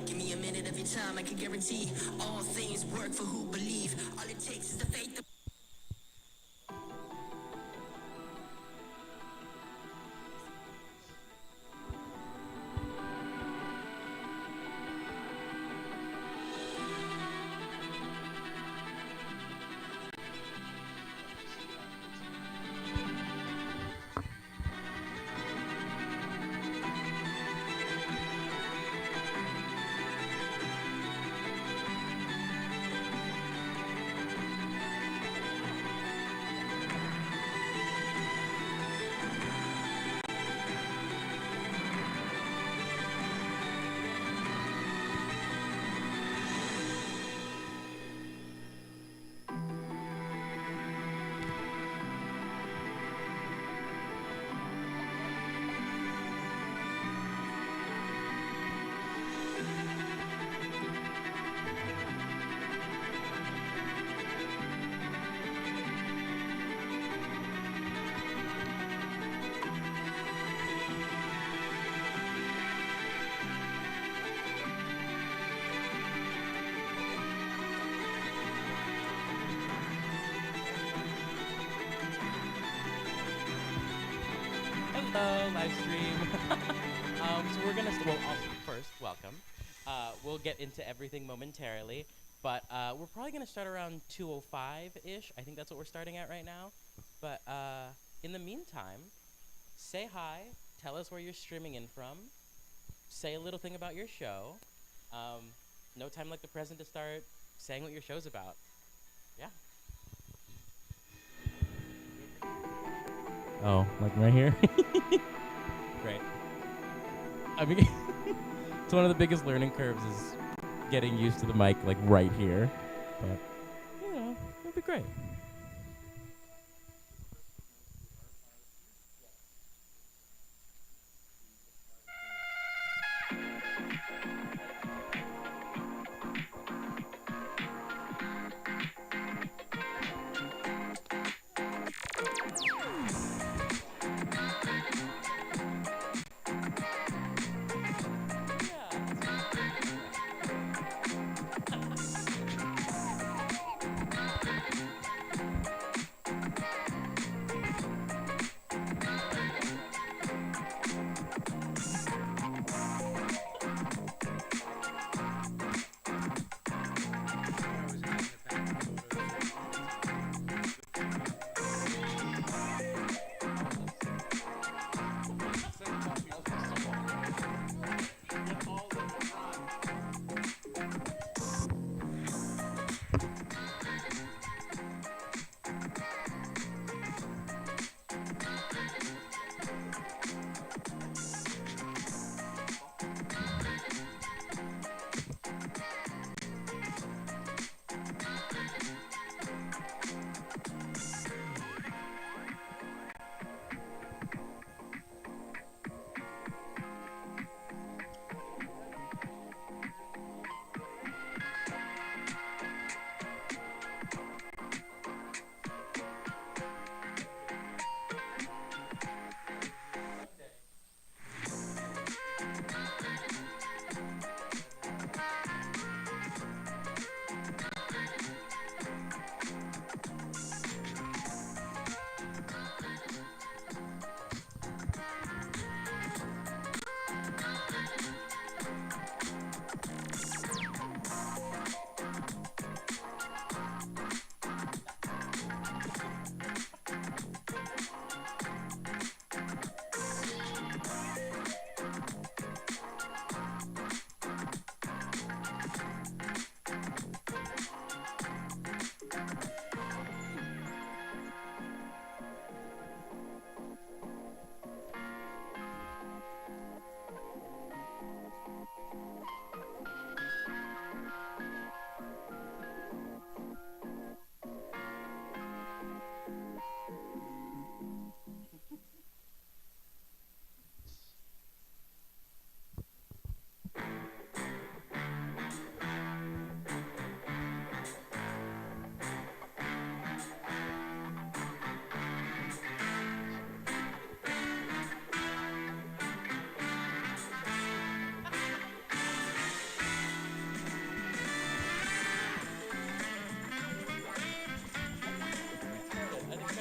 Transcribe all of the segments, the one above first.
Give me a minute of your time, I can guarantee all things work for who believe. All it takes is the faith. Hello, live stream. So we're gonna well, first welcome. We'll get into everything momentarily, but we're probably gonna start around 2:05-ish. I think that's what we're starting at right now. But in the meantime, say hi. Tell us where you're streaming in from. Say a little thing about your show. No time like the present to start saying what your show's about. Yeah. Oh, like right here? Great. I mean, it's one of the biggest learning curves is getting used to the mic, like, right here. But, you know, it'll be great.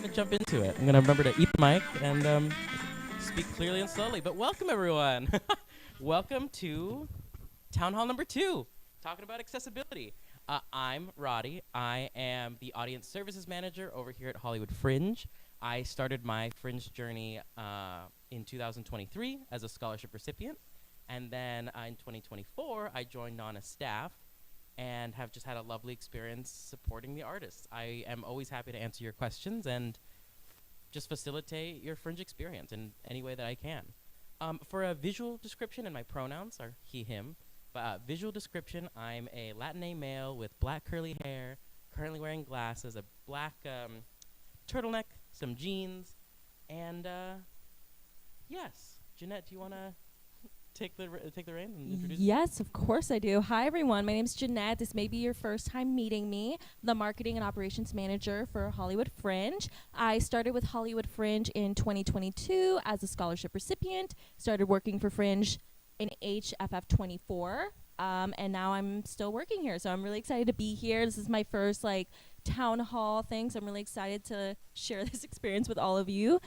going to jump into it. I'm going to remember to eat the mic and speak clearly and slowly. But welcome, everyone. Welcome to Town Hall number 2, talking about accessibility. I'm Roddy. I am the Audience Services Manager over here at Hollywood Fringe. I started my Fringe journey in 2023 as a scholarship recipient. And then in 2024, I joined on as staff and have just had a lovely experience supporting the artists. I am always happy to answer your questions and just facilitate your Fringe experience in any way that I can. For a visual description, and my pronouns are he, him, but visual description, I'm a Latin male with black curly hair, currently wearing glasses, a black turtleneck, some jeans, and yes. Jeanette, do you want to take the reins and introduce? Yes, of course I do. Hi, everyone. My name is Jeanette. This may be your first time meeting me, the Marketing and Operations Manager for Hollywood Fringe. I started with Hollywood Fringe in 2022 as a scholarship recipient, started working for Fringe in HFF25, and now I'm still working here. So I'm really excited to be here. This is my first, town hall thing, so I'm really excited to share this experience with all of you.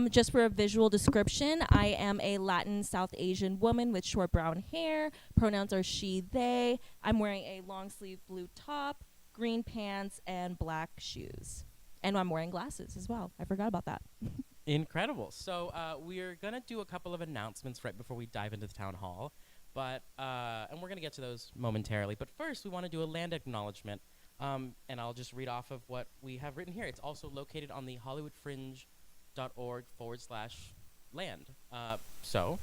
Just for a visual description, I am a Latin South Asian woman with short brown hair. Pronouns are she, they. I'm wearing a long sleeve blue top, green pants, and black shoes. And I'm wearing glasses as well. I forgot about that. Incredible. So we're going to do a couple of announcements right before we dive into the town hall, but and we're going to get to those momentarily. But first, we want to do a land acknowledgement. And I'll just read off of what we have written here. It's also located on the hollywoodfringe.org/land. So,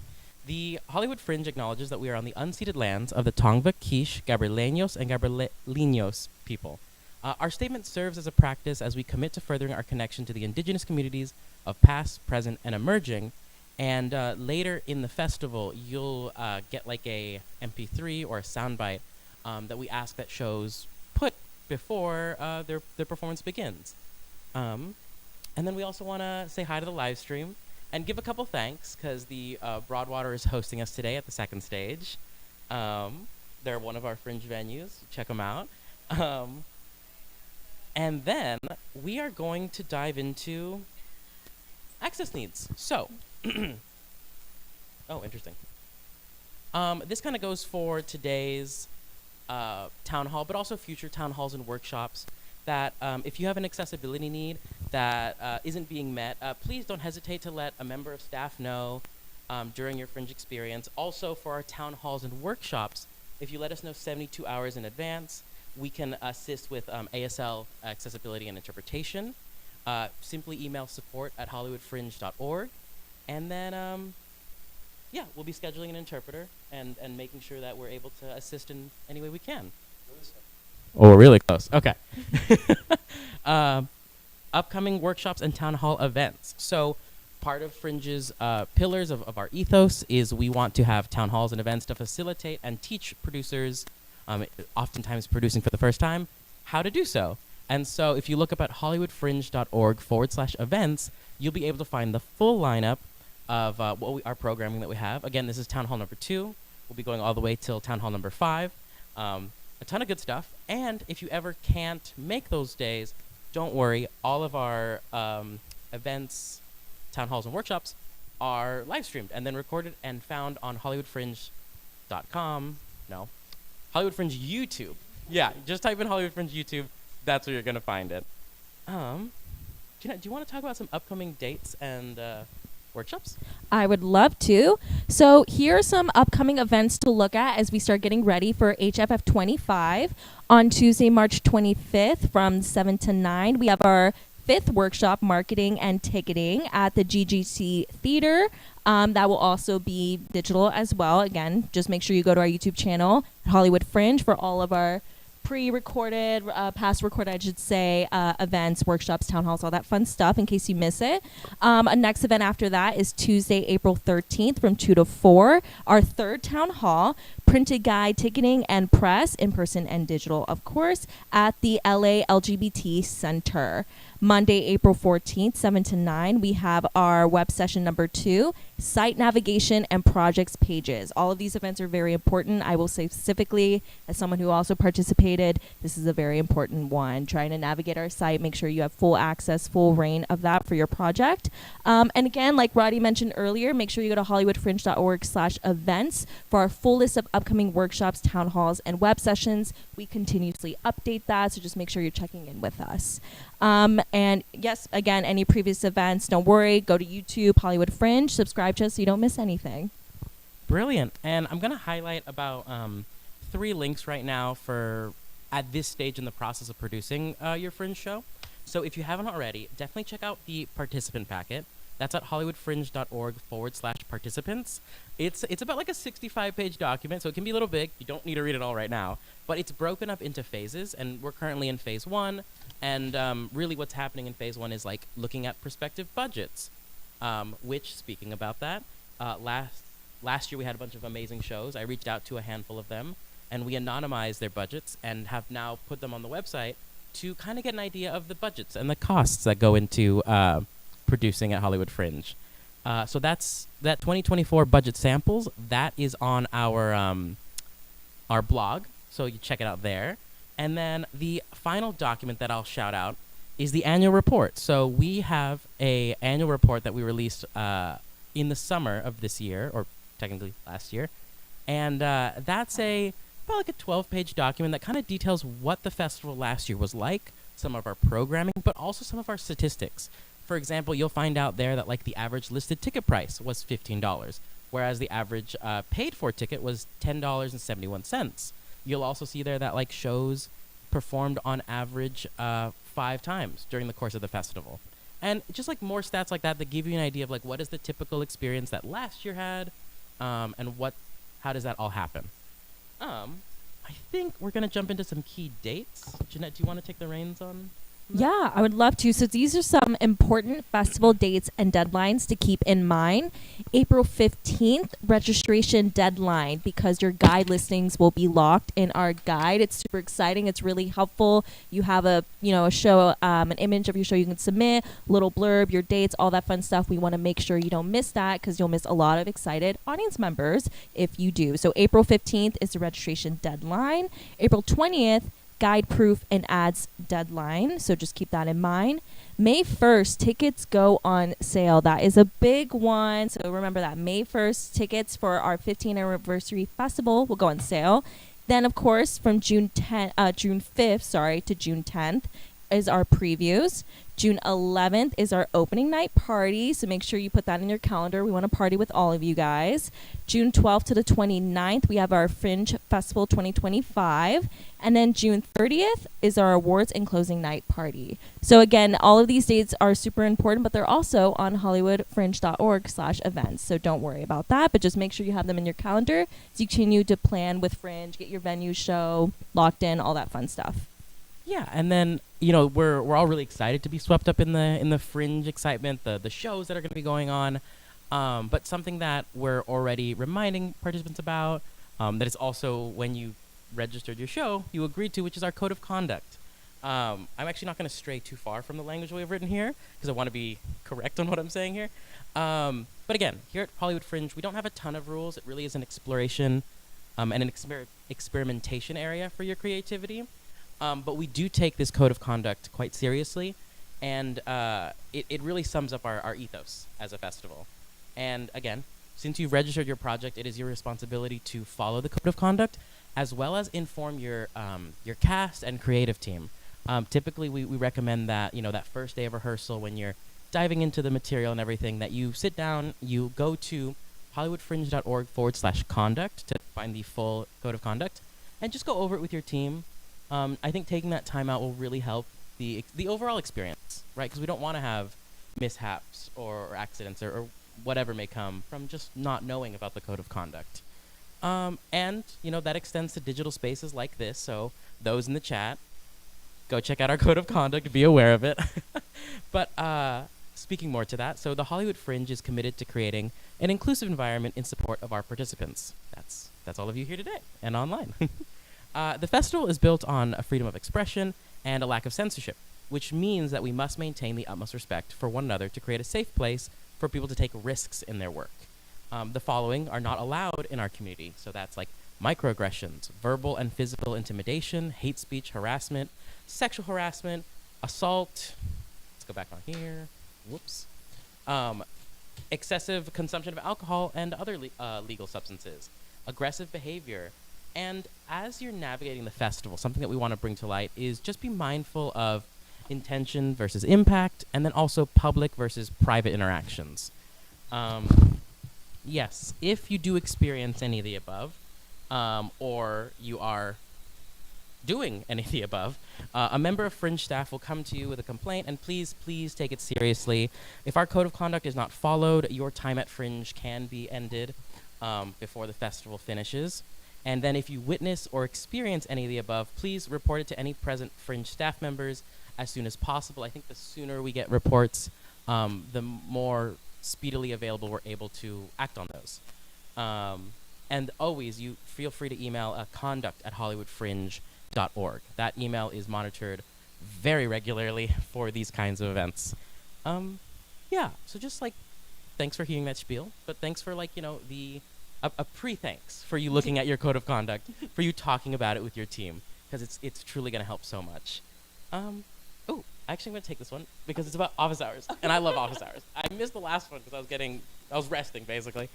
the Hollywood Fringe acknowledges that we are on the unceded lands of the Tongva, Quiche, Gabrieleños, and Gabrielinos people. Our statement serves as a practice as we commit to furthering our connection to the indigenous communities of past, present, and emerging. And later in the festival, you'll get a MP3 or a soundbite that we ask that shows put before their performance begins. And then we also want to say hi to the live stream and give a couple thanks because the Broadwater is hosting us today at the Second Stage. They're one of our Fringe venues. Check them out. And then we are going to dive into access needs. So, oh, interesting. This kind of goes for today's town hall, but also future town halls and workshops that if you have an accessibility need that isn't being met, please don't hesitate to let a member of staff know during your Fringe experience. Also for our town halls and workshops, if you let us know 72 hours in advance, we can assist with ASL accessibility and interpretation. Simply email support@hollywoodfringe.org, and then yeah, we'll be scheduling an interpreter and making sure that we're able to assist in any way we can. Oh, we're really close. Okay. Upcoming workshops and town hall events. So part of Fringe's pillars of our ethos is we want to have town halls and events to facilitate and teach producers, oftentimes producing for the first time, how to do so. And so if you look up at hollywoodfringe.org/events, you'll be able to find the full lineup of our programming that we have. Again, this is Town Hall number 2. We'll be going all the way till Town Hall number 5. A ton of good stuff. And if you ever can't make those days, don't worry. All of our events, town halls, and workshops are live streamed and then recorded and found on hollywoodfringe.com. No, Hollywood Fringe YouTube. Yeah, just type in Hollywood Fringe YouTube. That's where you're going to find it. Jeanette, do you want to talk about some upcoming dates and workshops? I would love to. So here are some upcoming events to look at as we start getting ready for HFF25. On Tuesday, March 25th from 7 to 9, we have our 5th workshop, Marketing and Ticketing, at the GGC Theater. That will also be digital as well. Again, just make sure you go to our YouTube channel, Hollywood Fringe, for all of our pre-recorded, past recorded, I should say, events, workshops, town halls, all that fun stuff in case you miss it. A next event after that is Tuesday, April 13th from 2 to 4. Our 3rd town hall, printed guide, ticketing, and press, in person and digital, of course, at the LA LGBT Center. Monday, April 14th, 7 to 9, we have our web session number 2, site navigation, and projects pages. All of these events are very important. I will say specifically, as someone who also participated, this is a very important one. Trying to navigate our site, make sure you have full access, full reign of that for your project. And again, like Roddy mentioned earlier, make sure you go to hollywoodfringe.org/events for our full list of upcoming workshops, town halls, and web sessions. We continuously update that, so just make sure you're checking in with us. And yes, again, any previous events, don't worry, go to YouTube, Hollywood Fringe, subscribe to us so you don't miss anything. Brilliant. And I'm going to highlight about 3 links right now for at this stage in the process of producing your Fringe show. So if you haven't already, definitely check out the participant packet. That's at hollywoodfringe.org/participants. It's about like a 65-page document, so it can be a little big. You don't need to read it all right now. But it's broken up into phases, and we're currently in phase 1. And really what's happening in phase 1 is like looking at prospective budgets, which, speaking about that, last year we had a bunch of amazing shows. I reached out to a handful of them, and we anonymized their budgets and have now put them on the website to kind of get an idea of the budgets and the costs that go into producing at Hollywood Fringe. So that's that 2024 budget samples. That is on our blog, so you check it out there. And then the final document that I'll shout out is the annual report. So we have a annual report that we released in the summer of this year, or technically last year. And that's about like a 12-page document that kind of details what the festival last year was like, some of our programming, but also some of our statistics. For example, you'll find out there that like the average listed ticket price was $15, whereas the average paid-for ticket was $10.71. You'll also see there that like shows performed on average 5 times during the course of the festival. And just like more stats like that give you an idea of like what is the typical experience that last year had, and how does that all happen. I think we're going to jump into some key dates. Jeanette, do you want to take the reins on? Yeah, I would love to. So these are some important festival dates and deadlines to keep in mind. April 15th, registration deadline, because your guide listings will be locked in our guide. It's super exciting. It's really helpful. You have a show, an image of your show you can submit, little blurb, your dates, all that fun stuff. We want to make sure you don't miss that, because you'll miss a lot of excited audience members if you do. So April 15th is the registration deadline. April 20th, guide proof and ads deadline, so just keep that in mind. May 1st, tickets go on sale. That is a big one, so remember that. May 1st, tickets for our 15th anniversary festival will go on sale. Then, of course, from June 5th to June 10th is our previews. June 11th is our opening night party, so make sure you put that in your calendar. We want to party with all of you guys. June 12th to the 29th, we have our Fringe Festival 2025. And then June 30th is our awards and closing night party. So again, all of these dates are super important, but they're also on hollywoodfringe.org/events. So don't worry about that, but just make sure you have them in your calendar as you continue to plan with Fringe, get your venue show locked in, all that fun stuff. Yeah, and then we're all really excited to be swept up in the Fringe excitement, the shows that are going to be going on. But something that we're already reminding participants about, that is also when you registered your show, you agreed to, which is our code of conduct. I'm actually not going to stray too far from the language we have written here, because I want to be correct on what I'm saying here. But again, here at Hollywood Fringe, we don't have a ton of rules. It really is an exploration and an experimentation area for your creativity. But we do take this code of conduct quite seriously, and it really sums up our ethos as a festival. And again, since you've registered your project, it is your responsibility to follow the code of conduct, as well as inform your cast and creative team. Typically, we recommend that that first day of rehearsal, when you're diving into the material and everything, that you sit down, you go to hollywoodfringe.org/conduct to find the full code of conduct, and just go over it with your team. I think taking that time out will really help the overall experience, right? Because we don't want to have mishaps or accidents or whatever may come from just not knowing about the code of conduct. And that extends to digital spaces like this. So those in the chat, go check out our code of conduct, be aware of it. But speaking more to that, so the Hollywood Fringe is committed to creating an inclusive environment in support of our participants. That's all of you here today and online. The festival is built on a freedom of expression and a lack of censorship, which means that we must maintain the utmost respect for one another to create a safe place for people to take risks in their work. The following are not allowed in our community. So that's like microaggressions, verbal and physical intimidation, hate speech, harassment, sexual harassment, assault. Let's go back on here. Whoops. Excessive consumption of alcohol and other legal substances, aggressive behavior. And as you're navigating the festival, something that we want to bring to light is just be mindful of intention versus impact, and then also public versus private interactions. Yes, if you do experience any of the above, or you are doing any of the above, a member of Fringe staff will come to you with a complaint, and please take it seriously. If our code of conduct is not followed, your time at Fringe can be ended before the festival finishes. And then if you witness or experience any of the above, please report it to any present Fringe staff members as soon as possible. I think the sooner we get reports, the more speedily available we're able to act on those. And always, you feel free to email conduct@hollywoodfringe.org. That email is monitored very regularly for these kinds of events. Yeah, so just like, thanks for hearing that spiel, but thanks for like, a pre-thanks for you looking at your code of conduct, for you talking about it with your team, because it's truly going to help so much. Actually, I'm going to take this one because it's about office hours, and I love office hours. I missed the last one because I was resting, basically.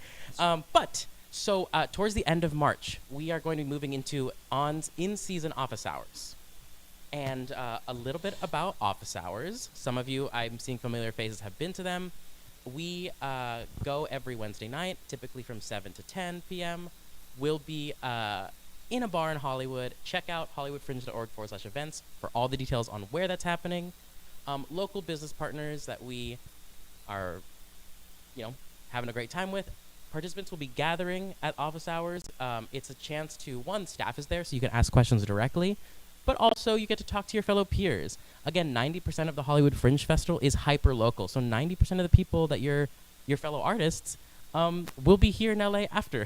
So towards the end of March, we are going to be moving into in-season office hours. And a little bit about office hours. Some of you, I'm seeing familiar faces, have been to them. We go every Wednesday night, typically from 7 to 10 p.m. We'll be in a bar in Hollywood. Check out hollywoodfringe.org/events for all the details on where that's happening. Local business partners that we are, having a great time with. Participants will be gathering at office hours. It's a chance to, one, staff is there, so you can ask questions directly, but also you get to talk to your fellow peers. Again, 90% of the Hollywood Fringe Festival is hyper-local, so 90% of the people that your fellow artists will be here in LA after.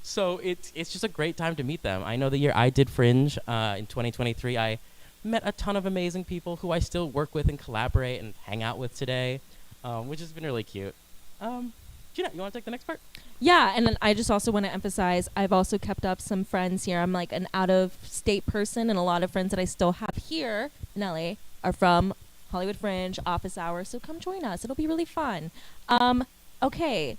So it's just a great time to meet them. I know the year I did Fringe in 2023, I met a ton of amazing people who I still work with and collaborate and hang out with today, which has been really cute. Gina, you want to take the next part? Yeah, and then I just also want to emphasize, I've also kept up some friends here. I'm like an out-of-state person, and a lot of friends that I still have here in LA are from Hollywood Fringe, office hours, so come join us. It'll be really fun. Okay,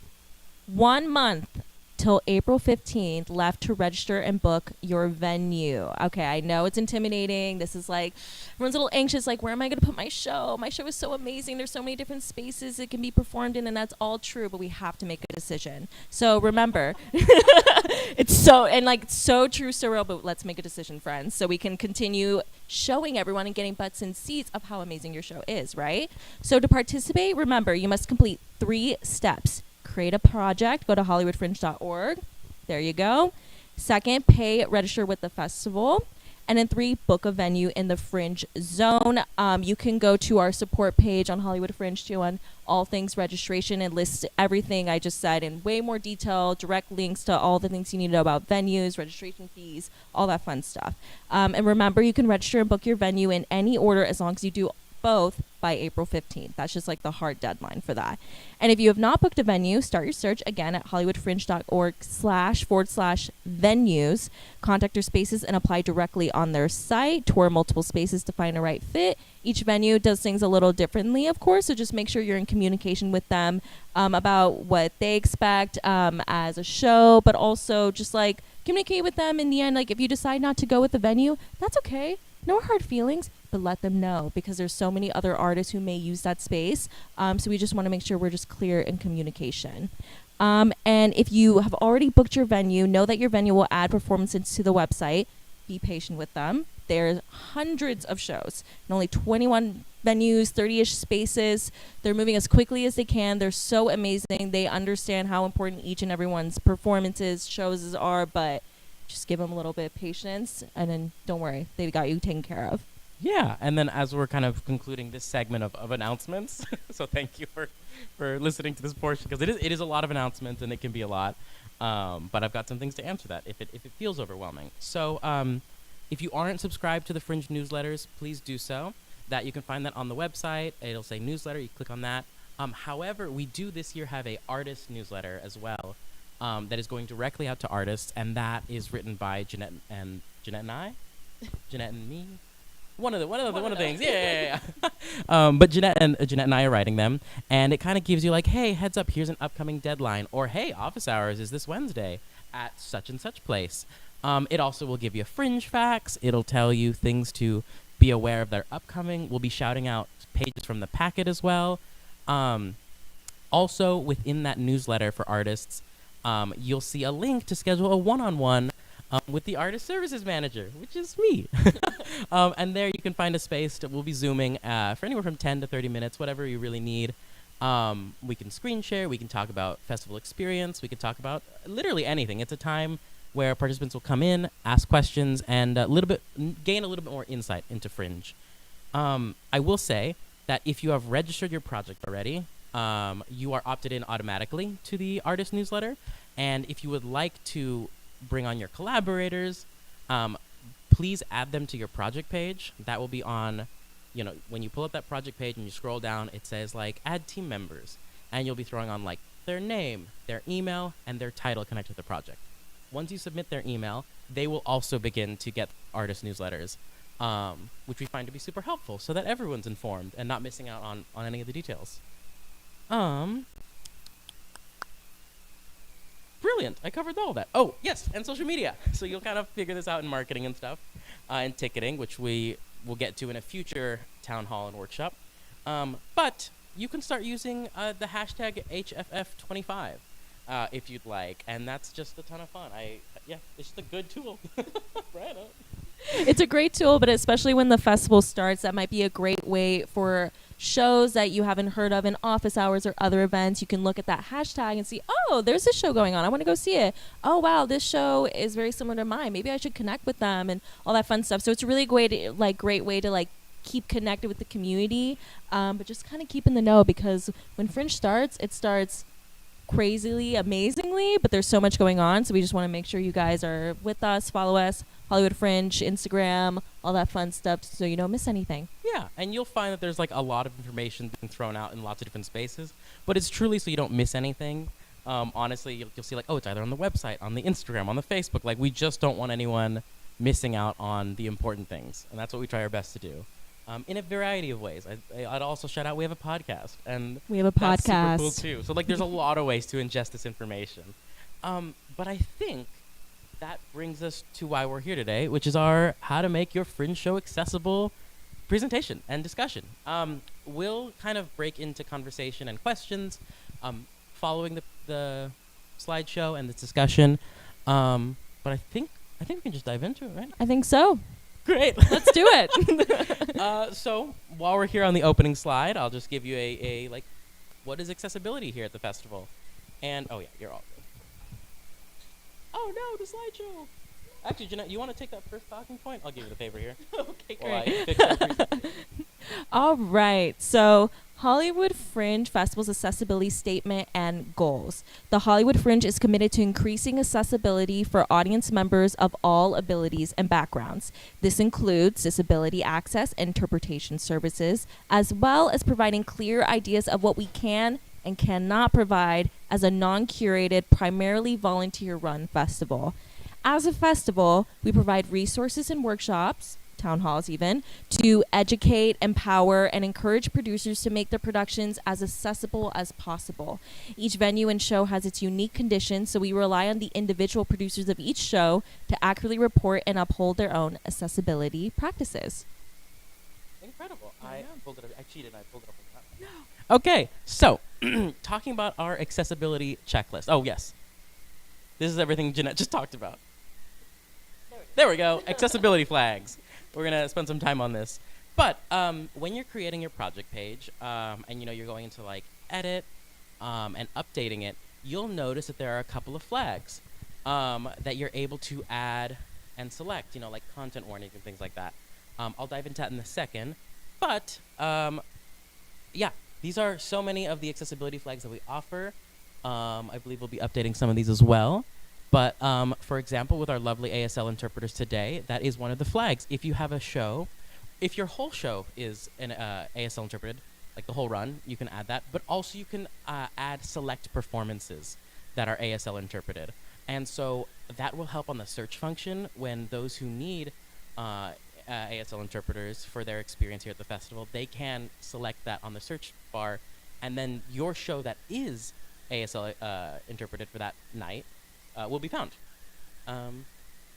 1 month till April 15th left to register and book your venue. Okay, I know it's intimidating. This is like, everyone's a little anxious, like, where am I going to put my show? My show is so amazing. There's so many different spaces it can be performed in, and that's all true, but we have to make a decision. So remember, it's so true, so real, but let's make a decision, friends, so we can continue showing everyone and getting butts in seats of how amazing your show is, right? So to participate, remember, you must complete 3 steps. Create a project, go to hollywoodfringe.org. There you go. 2nd, register with the festival. And then 3, book a venue in the Fringe zone. You can go to our support page on Hollywood Fringe too on all things registration and list everything I just said in way more detail, direct links to all the things you need to know about venues, registration fees, all that fun stuff. And remember, you can register and book your venue in any order as long as you do both by April 15th. That's just like the hard deadline for that. And if you have not booked a venue, start your search again at hollywoodfringe.org//venues. Contact your spaces and apply directly on their site. Tour multiple spaces to find a right fit. Each venue does things a little differently, of course, so just make sure you're in communication with them about what they expect as a show, but also just like communicate with them in the end. Like if you decide not to go with the venue, that's okay. No hard feelings, but let them know because there's so many other artists who may use that space. So we just want to make sure we're just clear in communication. And if you have already booked your venue, know that your venue will add performances to the website. Be patient with them. There's hundreds of shows and only 21 venues, 30-ish spaces. They're moving as quickly as they can. They're so amazing. They understand how important each and everyone's performances, shows are, but just give them a little bit of patience, and then don't worry, they've got you taken care of. Yeah, and then as we're kind of concluding this segment of announcements, so thank you for listening to this portion, because it is a lot of announcements, and it can be a lot, but I've got some things to answer that if it feels overwhelming. So if you aren't subscribed to the Fringe newsletters, please do so. That you can find that on the website. It'll say newsletter. You click on that. However, we do this year have a artist newsletter as well that is going directly out to artists, and that is written by Jeanette and me. One of the things, yeah. But Jeanette and I are writing them, and it kind of gives you like, hey, heads up, here's an upcoming deadline, or hey, office hours is this Wednesday at such and such place. It also will give you fringe facts. It'll tell you things to be aware of that are upcoming. We'll be shouting out pages from the packet as well. Also, within that newsletter for artists, you'll see a link to schedule a one-on-one with the artist services manager, which is me. And there you can find a space we'll be Zooming for anywhere from 10 to 30 minutes, whatever you really need. We can screen share, we can talk about festival experience, we can talk about literally anything. It's a time where participants will come in, ask questions, and gain a little bit more insight into Fringe. I will say that if you have registered your project already, you are opted in automatically to the artist newsletter. And if you would like to bring on your collaborators, please add them to your project page. That will be on, when you pull up that project page and you scroll down, it says like add team members, and you'll be throwing on like their name, their email, and their title connected to the project. Once you submit their email, they will also begin to get artist newsletters, which we find to be super helpful so that everyone's informed and not missing out on any of the details. Brilliant. I covered all that. Oh, yes, and social media. So you'll kind of figure this out in marketing and stuff, and ticketing, which we will get to in a future town hall and workshop. But you can start using the hashtag HFF25 if you'd like, and that's just a ton of fun. It's just a good tool. Right on. It's a great tool, but especially when the festival starts, that might be a great way for shows that you haven't heard of in office hours or other events. You can look at that hashtag and see, oh, there's this show going on. I want to go see it. Oh, wow, this show is very similar to mine. Maybe I should connect with them and all that fun stuff. So it's a really great way to keep connected with the community, but just kind of keep in the know, because when Fringe starts, it starts crazily, amazingly, but there's so much going on. So we just want to make sure you guys are with us, follow us, Hollywood Fringe, Instagram, all that fun stuff, so you don't miss anything. Yeah, and you'll find that there's like a lot of information being thrown out in lots of different spaces, but it's truly so you don't miss anything. Honestly, you'll see like, oh, it's either on the website, on the Instagram, on the Facebook. Like, we just don't want anyone missing out on the important things, and that's what we try our best to do. In a variety of ways. I'd also shout out we have a podcast, and we have a that's podcast. Super cool too. So like, there's a lot of ways to ingest this information. But I think that brings us to why we're here today, which is our how to make your Fringe show accessible presentation and discussion. We'll kind of break into conversation and questions following the slideshow and this discussion. But I think we can just dive into it, right? I think so. Great. Let's do it. So while we're here on the opening slide, I'll just give you a what is accessibility here at the festival? And, oh yeah, you're all good. Oh no, the slideshow. Actually, Jeanette, you want to take that first talking point? I'll give you the favor here. Okay, while great. I fix our presentation. All right. So Hollywood Fringe Festival's accessibility statement and goals. The Hollywood Fringe is committed to increasing accessibility for audience members of all abilities and backgrounds. This includes disability access and interpretation services, as well as providing clear ideas of what we can and cannot provide as a non-curated, primarily volunteer-run festival. As a festival, we provide resources and workshops, town halls even, to educate, empower, and encourage producers to make their productions as accessible as possible. Each venue and show has its unique conditions, so we rely on the individual producers of each show to accurately report and uphold their own accessibility practices. Incredible. I pulled it up. I cheated. I pulled it up on that one. No. Okay, so talking about our accessibility checklist. Oh, yes. This is everything Jeanette just talked about. There we go. Accessibility flags. We're going to spend some time on this. But when you're creating your project page and you're going into like edit and updating it, you'll notice that there are a couple of flags that you're able to add and select, like content warnings and things like that. I'll dive into that in a second. But yeah, these are so many of the accessibility flags that we offer. I believe we'll be updating some of these as well. But for example, with our lovely ASL interpreters today, that is one of the flags. If you have a show, if your whole show is an ASL interpreted, like the whole run, you can add that. But also you can add select performances that are ASL interpreted. And so that will help on the search function when those who need ASL interpreters for their experience here at the festival, they can select that on the search bar, and then your show that is ASL interpreted for that night will be found.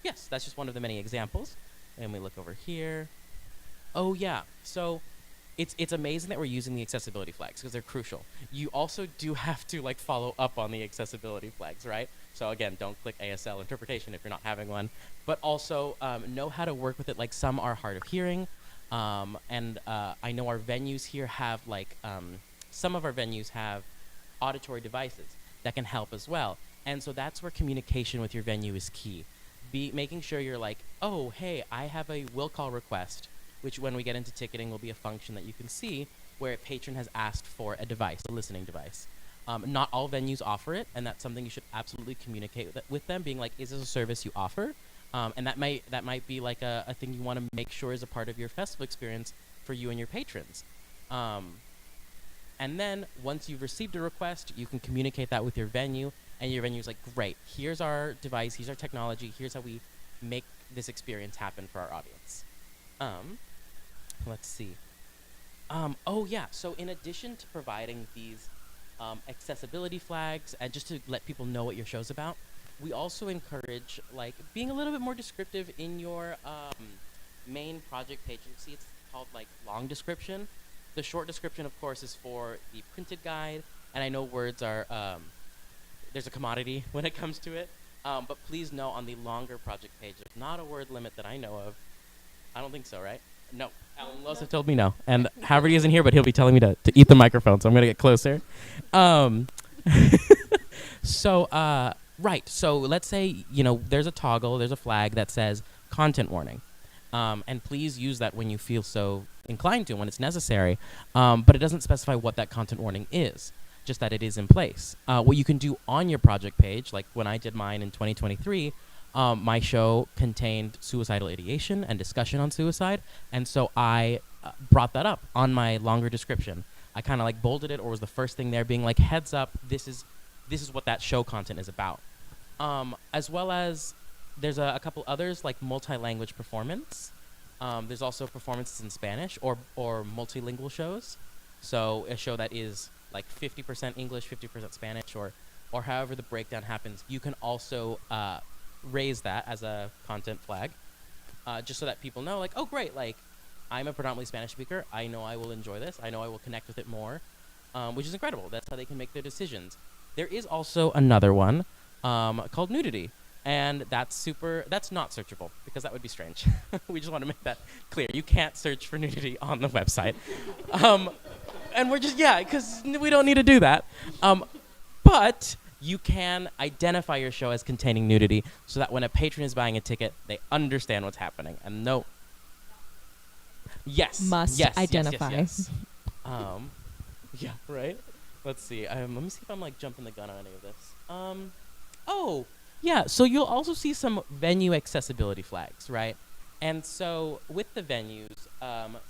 Yes, that's just one of the many examples. And we look over here. Oh yeah, so it's amazing that we're using the accessibility flags because they're crucial. You also do have to like follow up on the accessibility flags, right? So again, don't click ASL interpretation if you're not having one, but also know how to work with it. Like some are hard of hearing, and I know our venues here have like some of our venues have auditory devices that can help as well. And so that's where communication with your venue is key. Making sure you're like, oh, hey, I have a will call request, which when we get into ticketing will be a function that you can see where a patron has asked for a device, a listening device. Not all venues offer it, and that's something you should absolutely communicate with them, being like, is this a service you offer? And that might be like a thing you want to make sure is a part of your festival experience for you and your patrons. And then once you've received a request, you can communicate that with your venue, and your venue's like, great, here's our device, here's our technology, here's how we make this experience happen for our audience. Let's see. Oh yeah, so in addition to providing these accessibility flags and just to let people know what your show's about, we also encourage like being a little bit more descriptive in your main project page. You see it's called like long description. The short description, of course, is for the printed guide, and I know words are there's a commodity when it comes to it, but please know on the longer project page there's not a word limit that I know of. I don't think so, right? No. Alan Lowe's have told me no. And Howard isn't here, but he'll be telling me to eat the microphone, so I'm going to get closer. Right. So let's say, there's a toggle, there's a flag that says content warning. And please use that when you feel so inclined to, when it's necessary. But it doesn't specify what that content warning is, just that it is in place. What you can do on your project page, like when I did mine in 2023, my show contained suicidal ideation and discussion on suicide, and so I brought that up on my longer description. I kind of like bolded it, or was the first thing there, being like, heads up, this is what that show content is about. As well as there's a couple others, like multi-language performance. There's also performances in Spanish or multilingual shows. So a show that is like 50% English, 50% Spanish, or however the breakdown happens. You can also raise that as a content flag, just so that people know, like, oh, great, like, I'm a predominantly Spanish speaker. I know I will enjoy this. I know I will connect with it more, which is incredible. That's how they can make their decisions. There is also another one called nudity, and that's not searchable, because that would be strange. We just want to make that clear. You can't search for nudity on the website. And we're just, because we don't need to do that. But you can identify your show as containing nudity so that when a patron is buying a ticket, they understand what's happening. And Must identify. Yes. Yeah, right? Let's see. Let me see if I'm like jumping the gun on any of this. So you'll also see some venue accessibility flags, right? And so with the venues,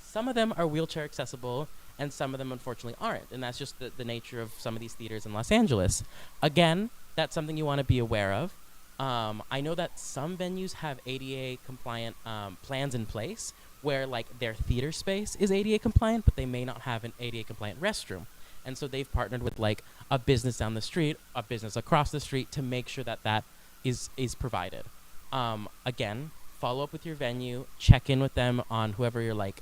some of them are wheelchair accessible, and some of them unfortunately aren't, and that's just the nature of some of these theaters in Los Angeles. Again, that's something you want to be aware of. I know that some venues have ADA compliant plans in place where like their theater space is ADA compliant, but they may not have an ADA compliant restroom, and so they've partnered with like a business down the street, a business across the street, to make sure that is provided. Again, follow up with your venue, check in with them on whoever you're like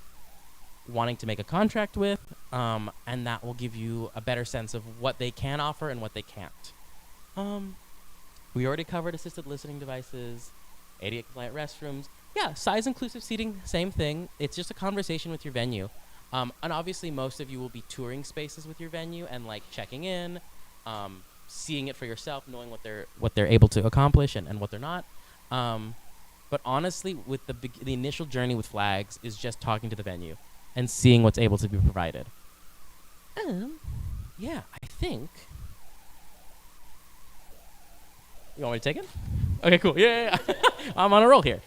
wanting to make a contract with, and that will give you a better sense of what they can offer and what they can't. We already covered assisted listening devices, ADA compliant restrooms. Yeah, size inclusive seating, same thing. It's just a conversation with your venue. And obviously most of you will be touring spaces with your venue and like checking in, seeing it for yourself, knowing what they're able to accomplish and what they're not. But honestly, with the initial journey with flags is just talking to the venue and seeing what's able to be provided. Yeah, I think. You want me to take it? Okay, cool. Yeah. I'm on a roll here.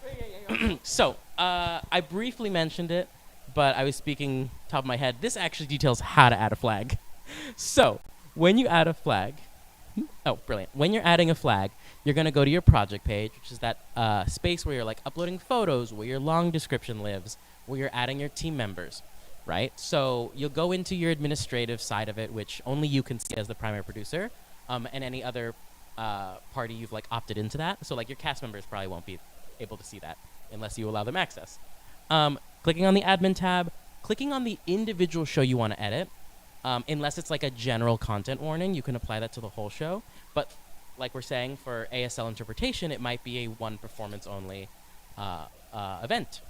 So, I briefly mentioned it, but I was speaking top of my head. This actually details how to add a flag. So when you add a flag, oh, brilliant. When you're adding a flag, you're going to go to your project page, which is that space where you're like uploading photos, where your long description lives, where you're adding your team members, right? So you'll go into your administrative side of it, which only you can see as the primary producer, and any other party you've like opted into that. So like your cast members probably won't be able to see that unless you allow them access. Clicking on the admin tab, clicking on the individual show you want to edit, unless it's like a general content warning, you can apply that to the whole show. But like we're saying, for ASL interpretation, it might be a one performance only event.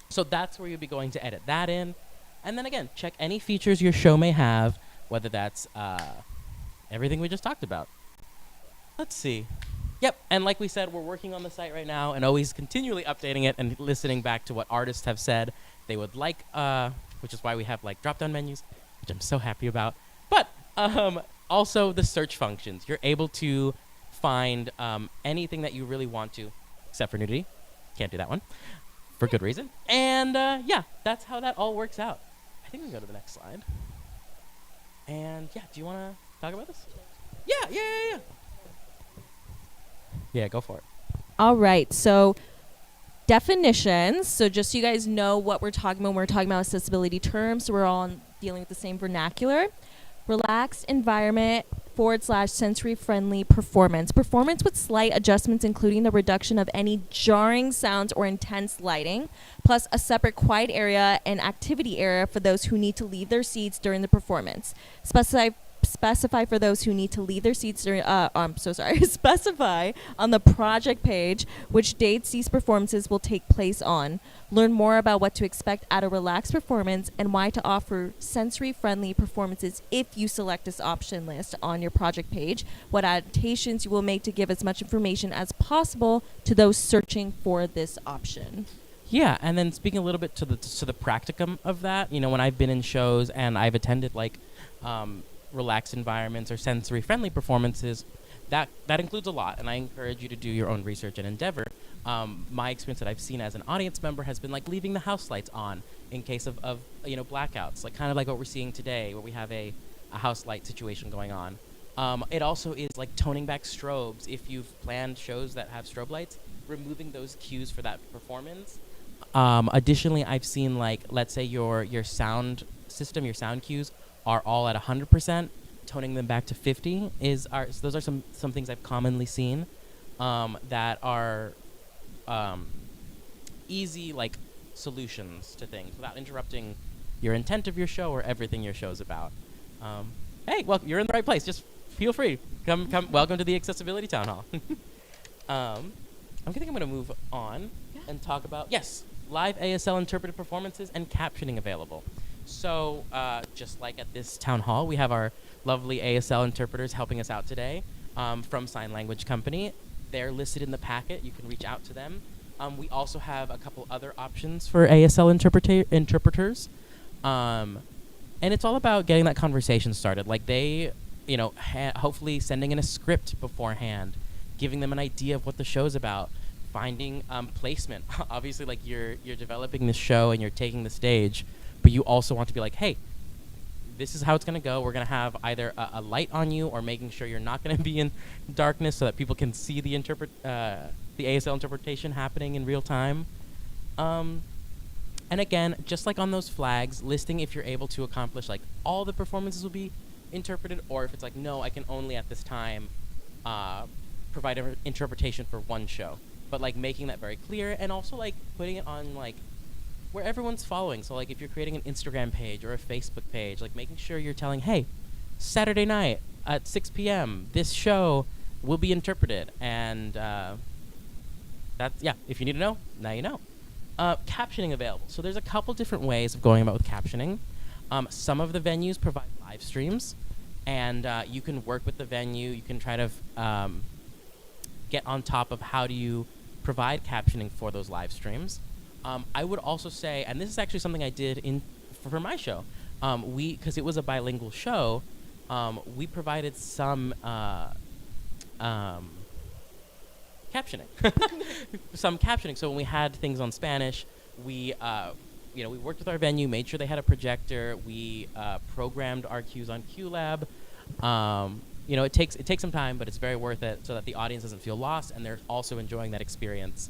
So that's where you'll be going to edit that in. And then again, check any features your show may have, whether that's everything we just talked about. Let's see. Yep, and like we said, we're working on the site right now and always continually updating it and listening back to what artists have said they would like, which is why we have like drop-down menus, which I'm so happy about. But also the search functions. You're able to find anything that you really want to, except for nudity. Can't do that one, for good reason. And yeah, that's how that all works out. I think we can go to the next slide. And yeah, do you want to talk about this? Yeah. Yeah, go for it. All right. So definitions. So just so you guys know what we're talking about when we're talking about accessibility terms. So we're all dealing with the same vernacular. Relaxed environment / sensory friendly performance. Performance with slight adjustments, including the reduction of any jarring sounds or intense lighting, plus a separate quiet area and activity area for those who need to leave their seats during the performance. Specify for those who need to leave their seats during, specify on the project page which dates these performances will take place on. Learn more about what to expect at a relaxed performance and why to offer sensory-friendly performances if you select this option list on your project page. What adaptations you will make to give as much information as possible to those searching for this option. Yeah, and then speaking a little bit to the practicum of that, you know, when I've been in shows and I've attended like relaxed environments or sensory friendly performances, that includes a lot, and I encourage you to do your own research and endeavor. My experience that I've seen as an audience member has been like leaving the house lights on in case of you know, blackouts, like kind of like what we're seeing today where we have a house light situation going on. It also is like toning back strobes. If you've planned shows that have strobe lights, removing those cues for that performance. Additionally, I've seen like, let's say your sound system, your sound cues are all at 100%, toning them back to 50 those are some things I've commonly seen that are easy like solutions to things without interrupting your intent of your show or everything your show's about. Hey, well, you're in the right place. Just feel free. Come. Welcome to the Accessibility Town Hall. I'm gonna move on and talk about live ASL interpreted performances and captioning available. So just like at this town hall, we have our lovely ASL interpreters helping us out today from Sign Language Company. They're listed in the packet. You can reach out to them. We also have a couple other options for ASL interpreters. And it's all about getting that conversation started. Like they, you know, hopefully sending in a script beforehand, giving them an idea of what the show's about, finding placement. Obviously, like you're developing this show and you're taking the stage, but you also want to be like, hey, this is how it's going to go. We're going to have either a light on you or making sure you're not going to be in darkness so that people can see the ASL interpretation happening in real time. And again, just like on those flags, listing if you're able to accomplish like all the performances will be interpreted, or if it's like, no, I can only at this time provide an interpretation for one show. But like making that very clear, and also like putting it on like where everyone's following. So like if you're creating an Instagram page or a Facebook page, like making sure you're telling, hey, Saturday night at 6 p.m. this show will be interpreted. And that's, if you need to know, now you know. Captioning available. So there's a couple different ways of going about with captioning. Some of the venues provide live streams, and you can work with the venue. You can try to get on top of how do you provide captioning for those live streams. I would also say, and this is actually something I did for my show, because it was a bilingual show, we provided some captioning. Some captioning. So when we had things on Spanish, we we worked with our venue, made sure they had a projector. We programmed our cues on QLab. It takes some time, but it's very worth it so that the audience doesn't feel lost and they're also enjoying that experience.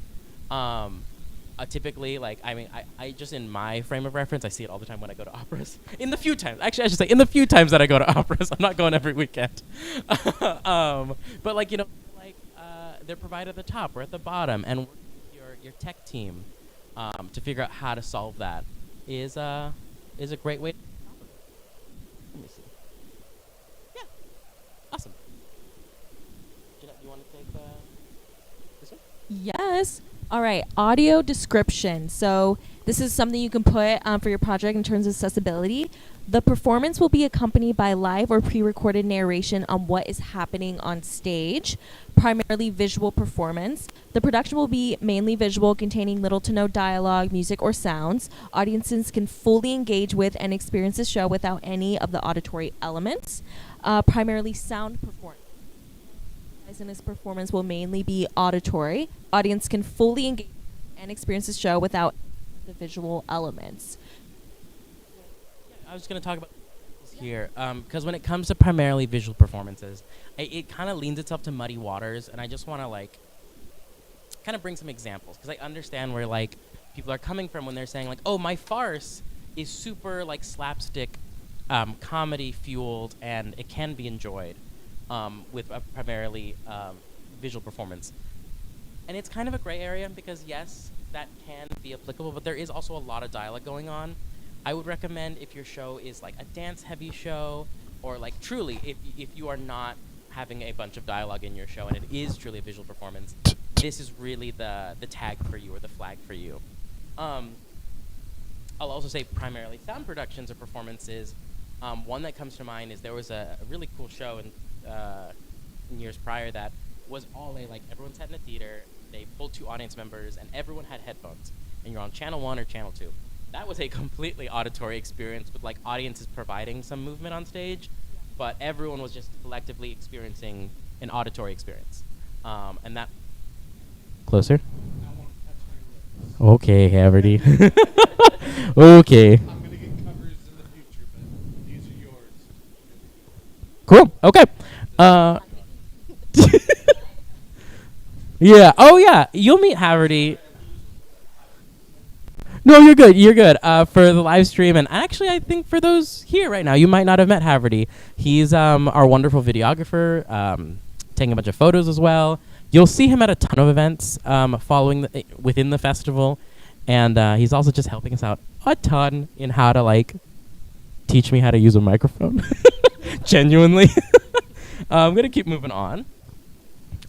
Typically, I just in my frame of reference, I see it all the time when I go to operas. In the few times that I go to operas, I'm not going every weekend. But they're provided at the top or at the bottom, and working with your tech team to figure out how to solve that is a great way. Let me see. Yeah, awesome. Jeanette, you want to take this one? Yes. All right, audio description. So this is something you can put for your project in terms of accessibility. The performance will be accompanied by live or pre-recorded narration on what is happening on stage, primarily visual performance. The production will be mainly visual, containing little to no dialogue, music, or sounds. Audiences can fully engage with and experience the show without any of the auditory elements. Primarily sound performance. In this performance will mainly be auditory. Audience can fully engage and experience the show without the visual elements. I was going to talk about this here because when it comes to primarily visual performances, it kind of leans itself to muddy waters, and I just want to kind of bring some examples because I understand where people are coming from when they're saying oh, my farce is super slapstick comedy fueled and it can be enjoyed. With a primarily visual performance. And it's kind of a gray area because, yes, that can be applicable, but there is also a lot of dialogue going on. I would recommend if your show is a dance-heavy show or truly, if you are not having a bunch of dialogue in your show and it is truly a visual performance, this is really the tag for you or the flag for you. I'll also say primarily sound productions or performances. One that comes to mind is there was a really cool show in years prior that was all everyone sat in a theater, they pulled 2 audience members, and everyone had headphones, and you're on channel 1 or channel 2. That was a completely auditory experience with audiences providing some movement on stage, but everyone was just collectively experiencing an auditory experience. And that... Closer? Okay, Haverty. Okay. I'm going to get covers in the future, but these are yours. Cool. Okay. Yeah. Oh, yeah. You'll meet Haverty. No, you're good. You're good. For the live stream, and actually, I think for those here right now, you might not have met Haverty. He's our wonderful videographer, taking a bunch of photos as well. You'll see him at a ton of events within the festival, and he's also just helping us out a ton in how to teach me how to use a microphone. Genuinely. I'm gonna keep moving on.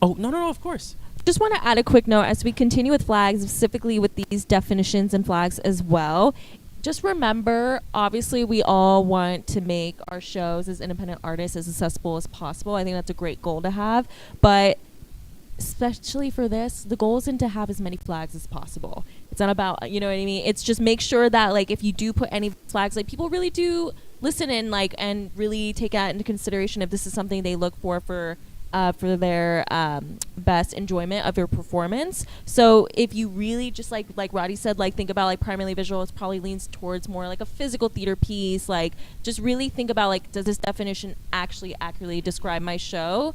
Oh no, of course. Just want to add a quick note as we continue with flags, specifically with these definitions and flags as well. Just remember, obviously, we all want to make our shows as independent artists as accessible as possible. I think that's a great goal to have. But especially for this, the goal isn't to have as many flags as possible. It's not about, you know what I mean? It's just make sure that, if you do put any flags, people really do listen in, and really take that into consideration if this is something they look for their best enjoyment of your performance. So if you really just like Roddy said, think about primarily visual, it probably leans towards more a physical theater piece. Just really think about does this definition actually accurately describe my show?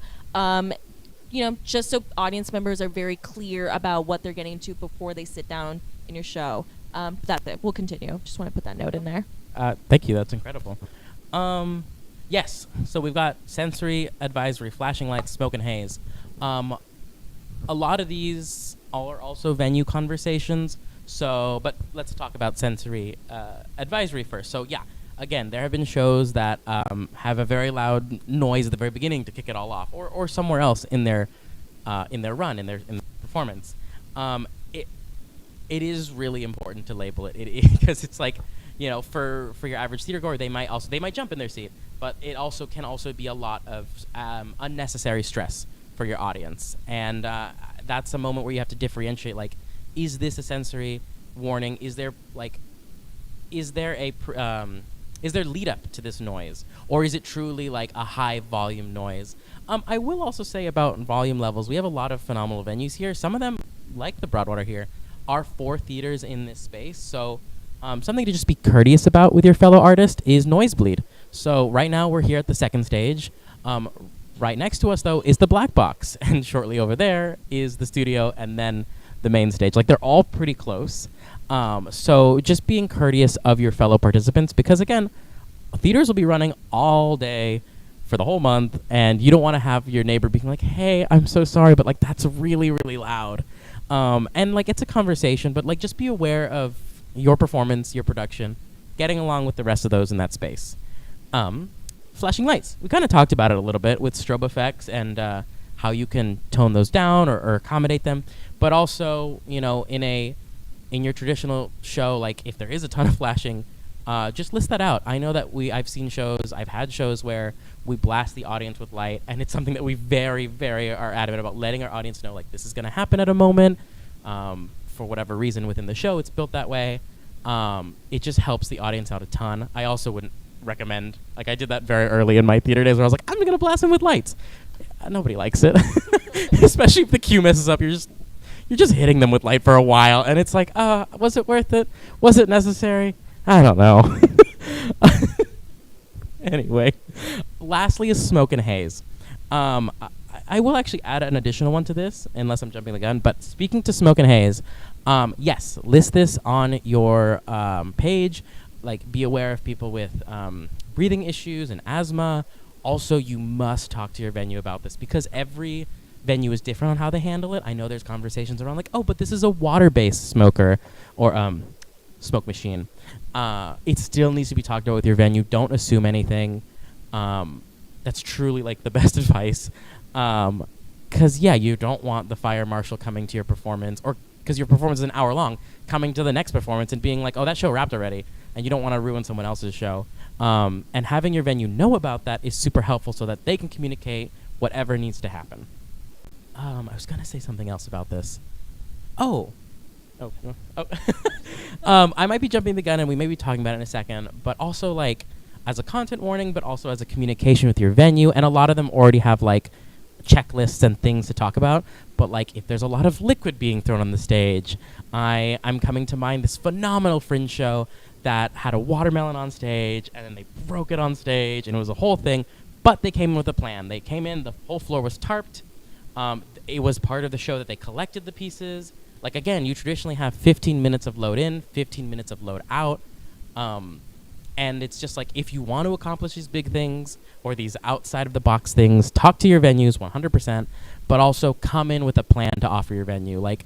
Just so audience members are very clear about what they're getting into before they sit down in your show. That's it. We'll continue. Just want to put that note in there. Thank you. That's incredible. Yes. So we've got sensory advisory, flashing lights, smoke and haze. A lot of these are also venue conversations. But let's talk about sensory advisory first. So yeah, again, there have been shows that have a very loud noise at the very beginning to kick it all off, or somewhere else in their run, in their performance. It is really important to label it because it's for your average theater goer, they might jump in their seat, but it also can be a lot of unnecessary stress for your audience, and that's a moment where you have to differentiate. Is this a sensory warning? Is there lead up to this noise, or is it truly a high volume noise? I will also say about volume levels, we have a lot of phenomenal venues here. Some of them, like the Broadwater here, are 4 theaters in this space, so Something to just be courteous about with your fellow artist is noise bleed. So right now we're here at the second stage. Right next to us, though, is the black box. And shortly over there is the studio and then the main stage. Like, they're all pretty close. So just being courteous of your fellow participants, because, again, theaters will be running all day for the whole month, and you don't want to have your neighbor being like, hey, I'm so sorry, but, like, that's really, really loud. And, like, it's a conversation, but, like, just be aware of your performance, your production, getting along with the rest of those in that space. Flashing lights. We kind of talked about it a little bit with strobe effects and how you can tone those down or accommodate them. But also, you know, in your traditional show, like if there is a ton of flashing, just list that out. I know that I've had shows where we blast the audience with light, and it's something that we very, very are adamant about letting our audience know, like, this is going to happen at a moment. For whatever reason within the show, it's built that way. It just helps the audience out a ton. I also wouldn't recommend, like, I did that very early in my theater days where I was like, I'm gonna blast them with lights. Nobody likes it. Especially if the cue messes up. You're just hitting them with light for a while, and it's like, was it worth it? Was it necessary? I don't know. Anyway, lastly is smoke and haze. I will actually add an additional one to this, unless I'm jumping the gun. But speaking to smoke and haze, yes, list this on your page. Like, be aware of people with breathing issues and asthma. Also, you must talk to your venue about this, because every venue is different on how they handle it. I know there's conversations around like, oh, but this is a water-based smoker or smoke machine. It still needs to be talked about with your venue. Don't assume anything. That's truly, like, the best advice. Because, yeah, you don't want the fire marshal coming to your performance, or because your performance is an hour long, coming to the next performance and being like, oh, that show wrapped already, and you don't want to ruin someone else's show. And having your venue know about that is super helpful so that they can communicate whatever needs to happen. I was going to say something else about this. I might be jumping the gun, and we may be talking about it in a second, but also, like, as a content warning, but also as a communication with your venue, and a lot of them already have, like, checklists and things to talk about, but, like, if there's a lot of liquid being thrown on the stage, I'm coming to mind this phenomenal Fringe show that had a watermelon on stage, and then they broke it on stage, and it was a whole thing, but they came in with a plan. They came in, the whole floor was tarped. It was part of the show that they collected the pieces. Like, again, you traditionally have 15 minutes of load in, 15 minutes of load out. And it's just like, if you want to accomplish these big things or these outside of the box things, talk to your venues 100%, but also come in with a plan to offer your venue. Like,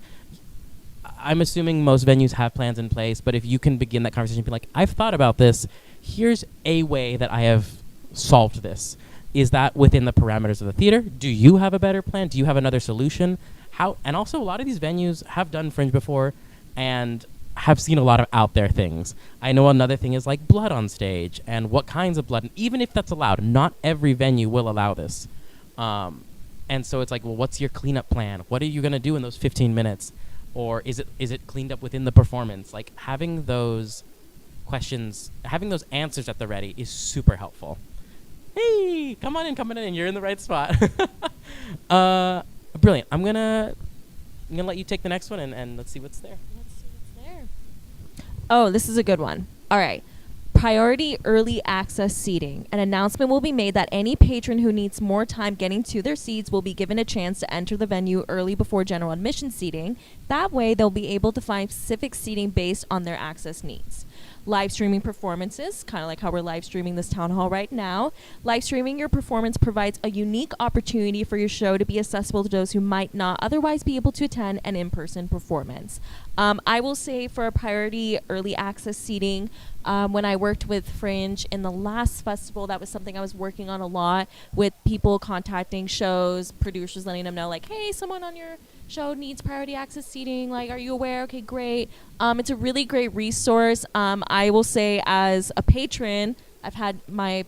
I'm assuming most venues have plans in place, but if you can begin that conversation and be like, I've thought about this, here's a way that I have solved this. Is that within the parameters of the theater? Do you have a better plan? Do you have another solution? And also, a lot of these venues have done Fringe before and have seen a lot of out there things. I know another thing is like blood on stage and what kinds of blood. And even if that's allowed, not every venue will allow this. And so it's like, well, what's your cleanup plan? What are you going to do in those 15 minutes? Or is it cleaned up within the performance? Like, having those questions, having those answers at the ready is super helpful. Hey, come on in. You're in the right spot. Brilliant. I'm gonna let you take the next one and let's see what's there. Oh, this is a good one. All right. Priority early access seating. An announcement will be made that any patron who needs more time getting to their seats will be given a chance to enter the venue early before general admission seating. That way, they'll be able to find specific seating based on their access needs. Live streaming performances, kind of like how we're live streaming this town hall right now. Live streaming your performance provides a unique opportunity for your show to be accessible to those who might not otherwise be able to attend an in-person performance. I will say for a priority early access seating, when I worked with Fringe in the last festival, that was something I was working on a lot, with people contacting shows, producers letting them know, like, hey, someone on your show needs priority access seating. Like, are you aware? Okay, great. It's a really great resource. I will say, as a patron, I've had my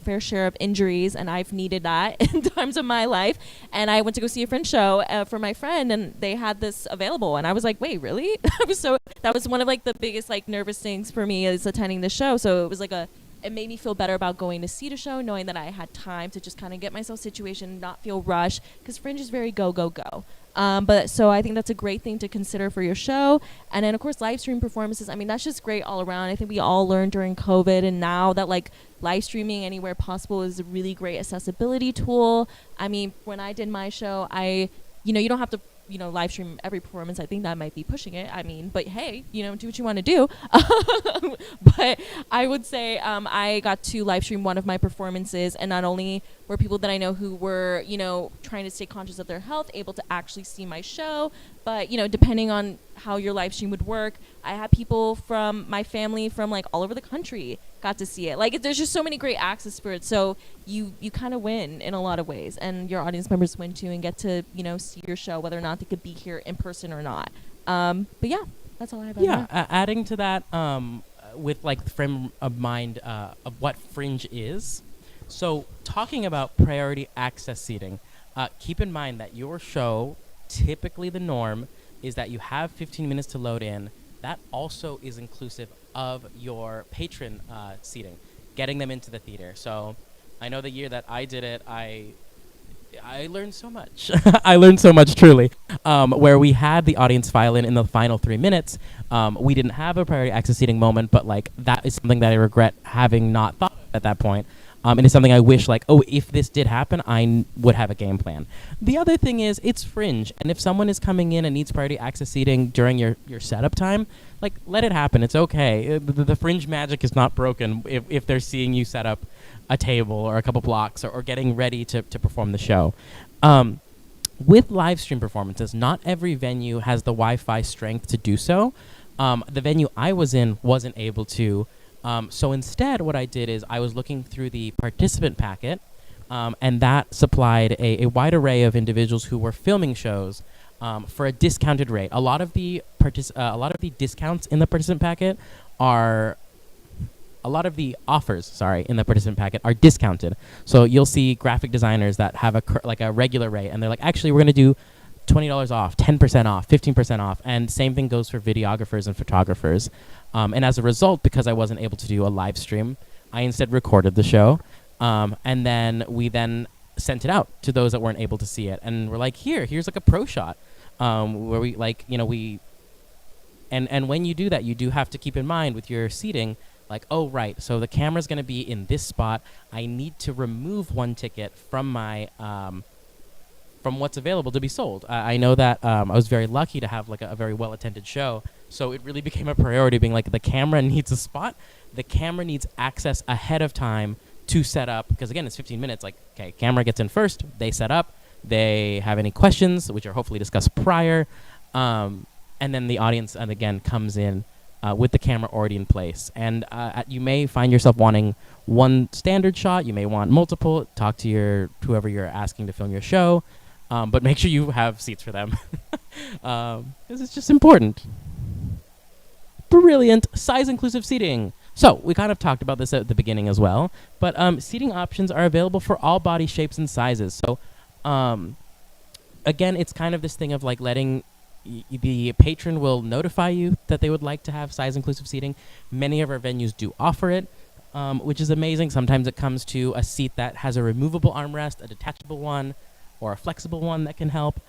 fair share of injuries, and I've needed that in times of my life. And I went to go see a Fringe show for my friend, and they had this available. And I was like, wait, really? That was one of, like, the biggest, like, nervous things for me is attending the show. So it was like it made me feel better about going to see the show, knowing that I had time to just kind of get myself situated, not feel rushed, because Fringe is very go, go, go. But so I think that's a great thing to consider for your show. And then of course live stream performances. I mean, that's just great all around. I think we all learned during COVID, and now that like live streaming anywhere possible is a really great accessibility tool. I mean, when I did my show, you don't have to live stream every performance. I think that might be pushing it. I mean, but hey, do what you want to do. But I would say I got to live stream one of my performances, and not only were people that I know who were, trying to stay conscious of their health able to actually see my show, but, depending on how your live stream would work, I had people from my family from like all over the country got to see it. Like, there's just so many great access for it. So you kind of win in a lot of ways, and your audience members win too and get to, see your show, whether or not they could be here in person or not. But yeah, that's all I have. Yeah, adding to that, with like the frame of mind of what Fringe is. So talking about priority access seating, keep in mind that your show, typically the norm is that you have 15 minutes to load in. That also is inclusive of your patron seating, getting them into the theater. So I know the year that I did it, I learned so much. I learned so much, truly. Where we had the audience file in the final 3 minutes, we didn't have a priority access seating moment, but like that is something that I regret having not thought of at that point. And it's something I wish, like, if this did happen, I would have a game plan. The other thing is, it's Fringe, and if someone is coming in and needs priority access seating during your setup time, like, let it happen. It's okay. The Fringe magic is not broken if they're seeing you set up a table or a couple blocks or getting ready to perform the show. With live stream performances, not every venue has the Wi-Fi strength to do so. The venue I was in wasn't able to. So instead, what I did is I was looking through the participant packet, and that supplied a wide array of individuals who were filming shows for a discounted rate. A lot of the discounts in the participant packet are a lot of the offers, in the participant packet are discounted. So you'll see graphic designers that have a regular rate, and they're like, actually, we're going to do $20 off, 10% off, 15% off, and same thing goes for videographers and photographers. And as a result, because I wasn't able to do a live stream, I instead recorded the show, and then we sent it out to those that weren't able to see it. And we're like, here's like a pro shot, where we and when you do that, you do have to keep in mind with your seating, like, oh, right, so the camera's going to be in this spot. I need to remove one ticket from my from what's available to be sold. I know that I was very lucky to have like a very well-attended show, so it really became a priority, being like, the camera needs a spot. The camera needs access ahead of time to set up, because again, it's 15 minutes. Like, okay, camera gets in first, they set up, they have any questions, which are hopefully discussed prior, and then the audience, and again, comes in with the camera already in place. And you may find yourself wanting one standard shot, you may want multiple. Talk to whoever you're asking to film your show, but make sure you have seats for them, because it's just important. Brilliant. Size-inclusive seating. So we kind of talked about this at the beginning as well, but seating options are available for all body shapes and sizes. So again, it's kind of this thing of like letting the patron will notify you that they would like to have size-inclusive seating. Many of our venues do offer it, which is amazing. Sometimes it comes to a seat that has a removable armrest, a detachable one, or a flexible one that can help.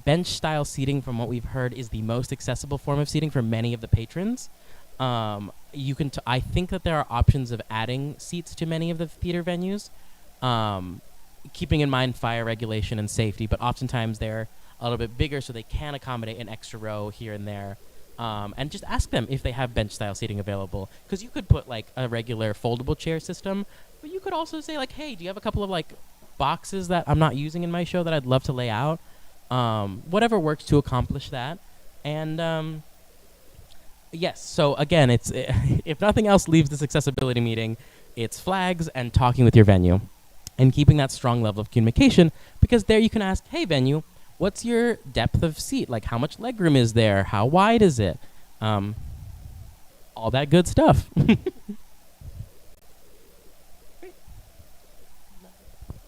Bench-style seating, from what we've heard, is the most accessible form of seating for many of the patrons. You can. I think that there are options of adding seats to many of the theater venues, keeping in mind fire regulation and safety, but oftentimes they're a little bit bigger, so they can accommodate an extra row here and there. And just ask them if they have bench-style seating available, because you could put like a regular foldable chair system, but you could also say like, hey, do you have a couple of like boxes that I'm not using in my show that I'd love to lay out? Whatever works to accomplish that. And yes, so again, it's if nothing else leaves this accessibility meeting, it's flags and talking with your venue and keeping that strong level of communication, because there you can ask, hey venue, what's your depth of seat? Like, how much legroom is there? How wide is it? All that good stuff.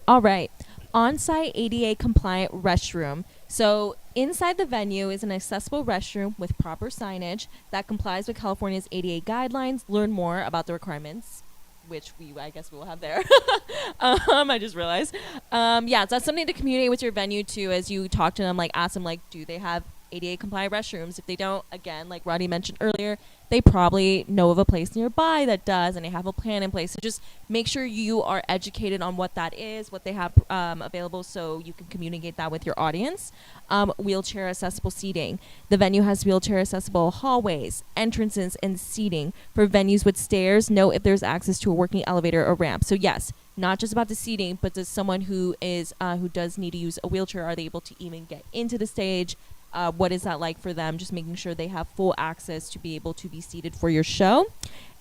All right. On-site ADA compliant restroom. So inside the venue is an accessible restroom with proper signage that complies with California's ADA guidelines. Learn more about the requirements which I guess we will have there. I just realized. Yeah, so that's something to communicate with your venue too, as you talk to them, like ask them, like, do they have ADA compliant restrooms? If they don't, again, like Roddy mentioned earlier, they probably know of a place nearby that does, and they have a plan in place. So just make sure you are educated on what that is, what they have available, so you can communicate that with your audience. Wheelchair accessible seating. The venue has wheelchair accessible hallways, entrances, and seating. For venues with stairs, know if there's access to a working elevator or ramp. So yes, not just about the seating, but does someone who does need to use a wheelchair, are they able to even get into the stage? What is that like for them? Just making sure they have full access to be able to be seated for your show.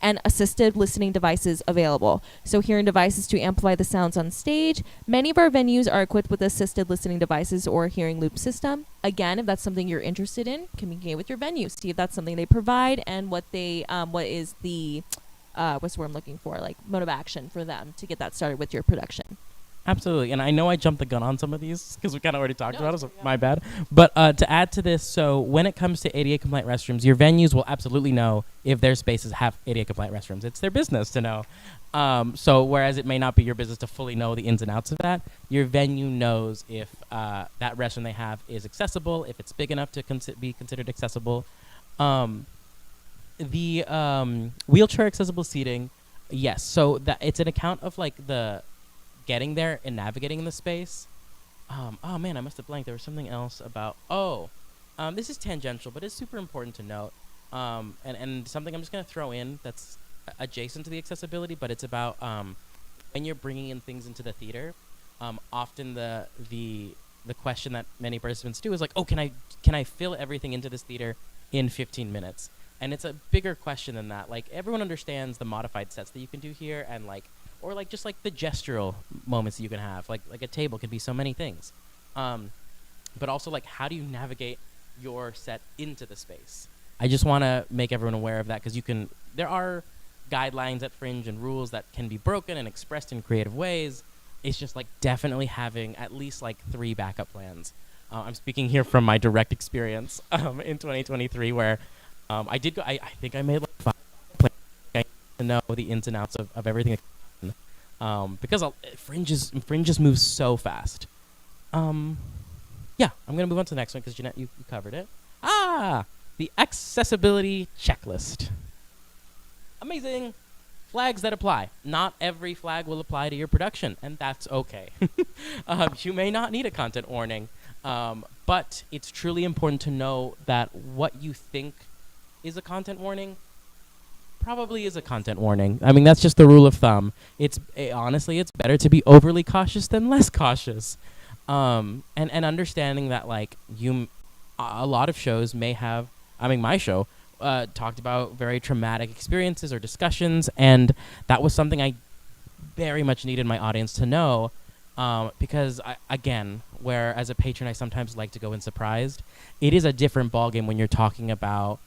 And assisted listening devices available. So hearing devices to amplify the sounds on stage. Many of our venues are equipped with assisted listening devices or hearing loop system. Again, if that's something you're interested in, communicate with your venue. See if that's something they provide, and what is the what's the word I'm looking for? Like mode of action for them to get that started with your production. Absolutely. And I know I jumped the gun on some of these because we kind of already talked about it, so my bad. But to add to this, so when it comes to ADA compliant restrooms, your venues will absolutely know if their spaces have ADA compliant restrooms. It's their business to know. So whereas it may not be your business to fully know the ins and outs of that, your venue knows if that restroom they have is accessible, if it's big enough to be considered accessible. The wheelchair accessible seating, yes. So that it's an account of like the getting there and navigating in the space. Oh man, I must have blanked. There was something else about. This is tangential, but it's super important to note. And something I'm just gonna throw in that's adjacent to the accessibility, but it's about when you're bringing in things into the theater. Often the question that many participants do is like, oh, can I fill everything into this theater in 15 minutes? And it's a bigger question than that. Like, everyone understands the modified sets that you can do here, and like. Or like just like the gestural moments that you can have, like a table can be so many things, but also like how do you navigate your set into the space? I just want to make everyone aware of that, because there are guidelines at Fringe and rules that can be broken and expressed in creative ways. It's just like definitely having at least like 3 backup plans. I'm speaking here from my direct experience in 2023, where I think I made like 5 plans to know the ins and outs of everything. Because Fringe just moves so fast. Yeah, I'm gonna move on to the next one because Jeanette, you covered it. The accessibility checklist. Amazing. Flags that apply. Not every flag will apply to your production, and that's okay. You may not need a content warning, but it's truly important to know that what you think is a content warning probably is a content warning. I mean, that's just the rule of thumb. Honestly, it's better to be overly cautious than less cautious. And understanding that like a lot of shows may have, I mean, my show talked about very traumatic experiences or discussions, and that was something I very much needed my audience to know, because where as a patron I sometimes like to go in surprised, it is a different ballgame when you're talking about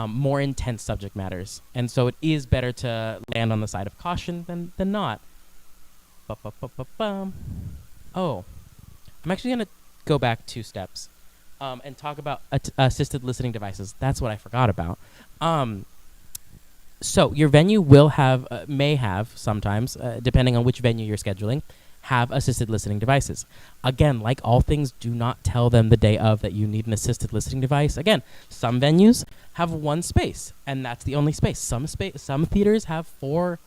more intense subject matters, and so it is better to land on the side of caution than not. Oh, I'm actually gonna go back 2 steps and talk about assisted listening devices. That's what I forgot about. So your venue will may have sometimes, depending on which venue you're scheduling, have assisted listening devices. Again, like all things, do not tell them the day of that you need an assisted listening device. Again, some venues have 1 space, and that's the only space. Some theaters have 4,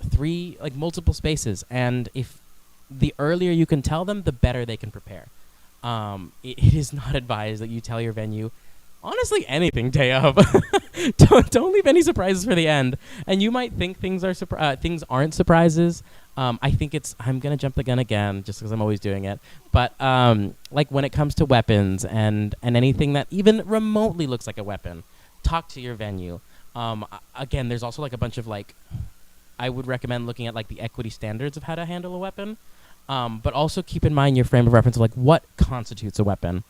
3, like multiple spaces, and if the earlier you can tell them, the better they can prepare. It is not advised that you tell your venue, honestly, anything day of. don't leave any surprises for the end. And you might think things aren't surprises. I think I'm gonna jump the gun again, just because I'm always doing it. But like when it comes to weapons and anything that even remotely looks like a weapon, talk to your venue. Again, there's also like a bunch of like, I would recommend looking at like the equity standards of how to handle a weapon. But also keep in mind your frame of reference of like what constitutes a weapon.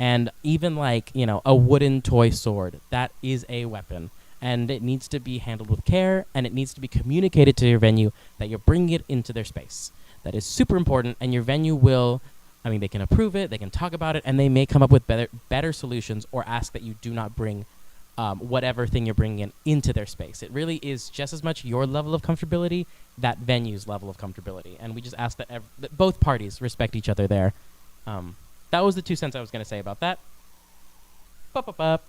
And even like, a wooden toy sword, that is a weapon. And it needs to be handled with care, and it needs to be communicated to your venue that you're bringing it into their space. That is super important, and your venue they can approve it, they can talk about it, and they may come up with better solutions or ask that you do not bring whatever thing you're bringing into their space. It really is just as much your level of comfortability, that venue's level of comfortability. And we just ask that, that both parties respect each other there. That was the 2 cents I was going to say about that. Bup.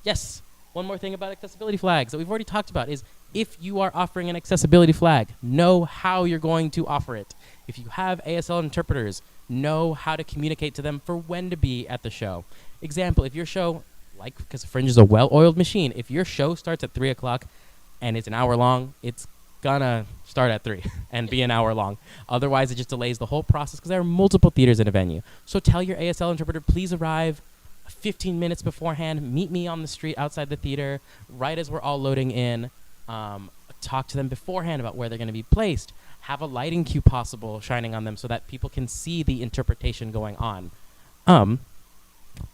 Yes, one more thing about accessibility flags that we've already talked about is if you are offering an accessibility flag, know how you're going to offer it. If you have ASL interpreters, know how to communicate to them for when to be at the show. Example, if your show, like because Fringe is a well-oiled machine, if your show starts at 3 o'clock and it's an hour long, it's gonna start at 3 and be an hour long. Otherwise, it just delays the whole process because there are multiple theaters in a venue. So tell your ASL interpreter, please arrive 15 minutes beforehand. Meet me on the street outside the theater right as we're all loading in. Talk to them beforehand about where they're going to be placed. Have a lighting cue possible shining on them so that people can see the interpretation going on.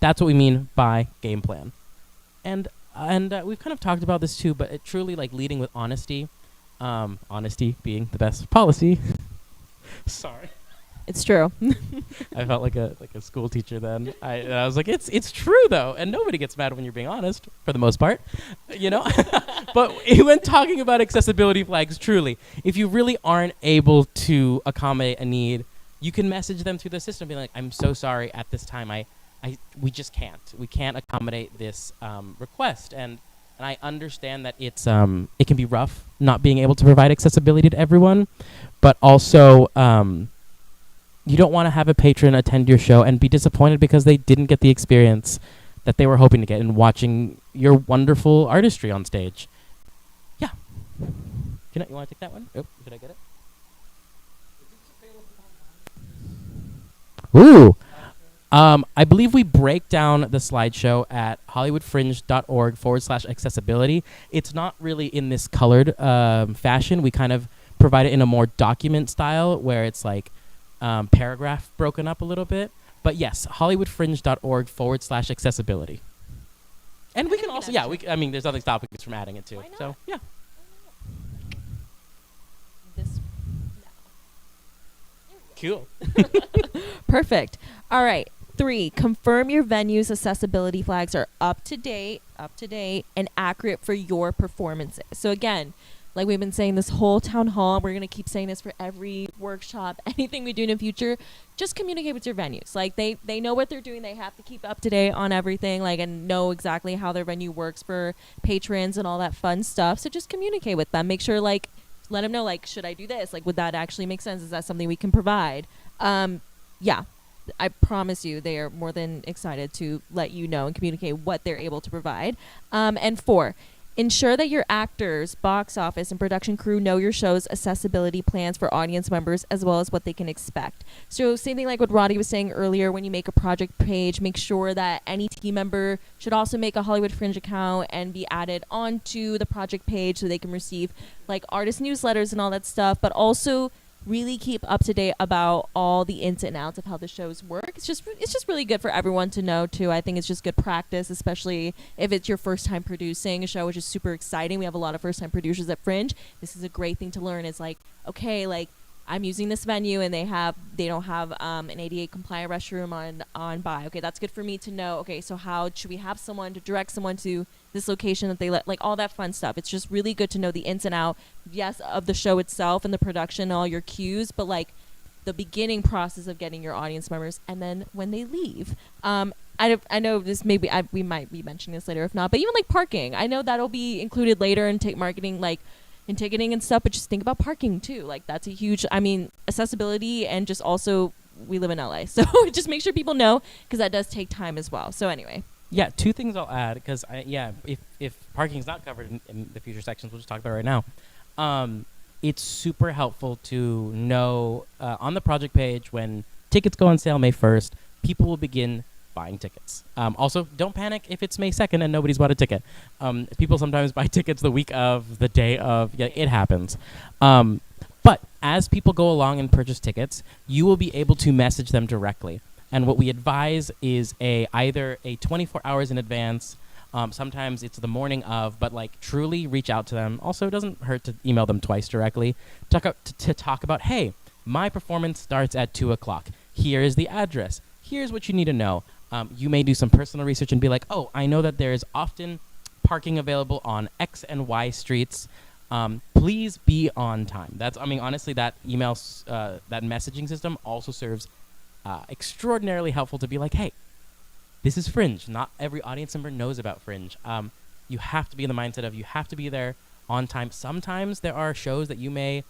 That's what we mean by game plan. And we've kind of talked about this too, but it truly like leading with honesty. Honesty being the best policy. Sorry. It's true. I felt like a school teacher then. I was like, it's true though, and nobody gets mad when you're being honest for the most part, you know. But when talking about accessibility flags, truly, if you really aren't able to accommodate a need, you can message them through the system, be like, I'm so sorry at this time, we just can't. We can't accommodate this request, and I understand that it can be rough not being able to provide accessibility to everyone, but also you don't want to have a patron attend your show and be disappointed because they didn't get the experience that they were hoping to get in watching your wonderful artistry on stage. Yeah. You want to take that one? Oh, did I get it? Ooh. I believe we break down the slideshow at hollywoodfringe.org/accessibility. It's not really in this colored fashion. We kind of provide it in a more document style where it's like paragraph broken up a little bit. But yes, hollywoodfringe.org/accessibility. And we can also, I mean, there's nothing stopping us from adding it too. Why not? So, yeah. Cool. Perfect. All right. 3, confirm your venue's accessibility flags are up to date, and accurate for your performances. So again, like we've been saying this whole town hall, we're going to keep saying this for every workshop, anything we do in the future, just communicate with your venues. Like they know what they're doing. They have to keep up to date on everything, like, and know exactly how their venue works for patrons and all that fun stuff. So just communicate with them. Make sure, like, let them know, like, should I do this? Like, would that actually make sense? Is that something we can provide? Yeah. I promise you they are more than excited to let you know and communicate what they're able to provide. And 4, ensure that your actors, box office, and production crew know your show's accessibility plans for audience members as well as what they can expect. So same thing like what Roddy was saying earlier, when you make a project page, make sure that any team member should also make a Hollywood Fringe account and be added onto the project page so they can receive like artist newsletters and all that stuff, but also really keep up to date about all the ins and outs of how the shows work. It's just really good for everyone to know too. I think it's just good practice, especially if it's your first time producing a show, which is super exciting. We have a lot of first time producers at Fringe. This is a great thing to learn. It's like, okay, like I'm using this venue and they don't have an ADA compliant restroom on by. Okay, that's good for me to know. Okay, so how should we have someone to direct someone to this location that they let, like all that fun stuff. It's just really good to know the ins and out, yes, of the show itself and the production, all your cues, but like the beginning process of getting your audience members and then when they leave. I know this we might be mentioning this later if not, but even like parking, I know that'll be included later in marketing, like in ticketing and stuff, but just think about parking too. Like that's a huge, accessibility, and just also we live in LA, so just make sure people know because that does take time as well. So anyway. Yeah, 2 things I'll add, because if parking is not covered in the future sections, we'll just talk about it right now. It's super helpful to know on the project page when tickets go on sale May 1st, people will begin buying tickets. Also, don't panic if it's May 2nd and nobody's bought a ticket. People sometimes buy tickets the week of, the day of. Yeah, it happens. But as people go along and purchase tickets, you will be able to message them directly. And what we advise is either a 24 hours in advance, sometimes it's the morning of, but like truly reach out to them. Also, it doesn't hurt to email them twice directly to talk about, hey, my performance starts at 2 o'clock. Here is the address. Here's what you need to know. You may do some personal research and be like, oh, I know that there is often parking available on X and Y streets. Please be on time. Honestly, that that messaging system also serves extraordinarily helpful to be like, hey, this is Fringe. Not every audience member knows about Fringe. You have to be in the mindset of you have to be there on time. Sometimes there are shows that you may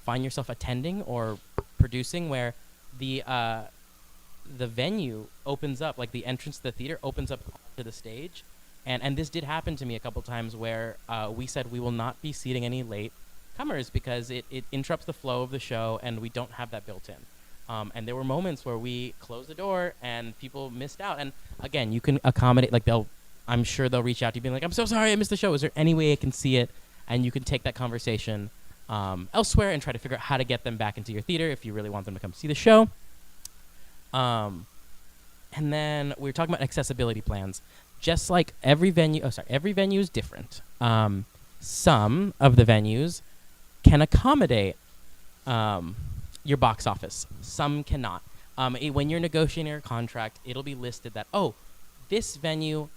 find yourself attending or producing where the venue opens up, like the entrance to the theater opens up to the stage. And this did happen to me a couple times where we said we will not be seating any late comers because it interrupts the flow of the show and we don't have that built in. And there were moments where we closed the door and people missed out. And again, you can accommodate, like I'm sure they'll reach out to you being like, I'm so sorry I missed the show. Is there any way I can see it? And you can take that conversation elsewhere and try to figure out how to get them back into your theater if you really want them to come see the show. And then we were talking about accessibility plans. Just like every venue is different. Some of the venues can accommodate your box office. Some cannot. When you're negotiating your contract, it'll be listed that, oh, this venue,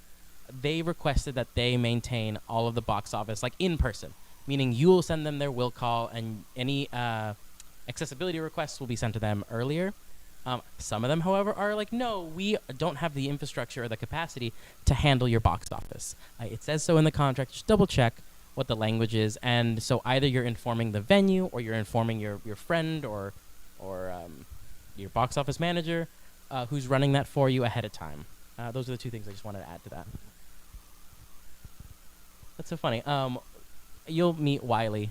they requested that they maintain all of the box office, like in person, meaning you will send them their will call and any accessibility requests will be sent to them earlier. Some of them, however, are like, no, we don't have the infrastructure or the capacity to handle your box office. It says so in the contract. Just double check what the language is. And so either you're informing the venue or you're informing your friend or your box office manager who's running that for you ahead of time. Those are the two things I just wanted to add to that. That's so funny. You'll meet Wiley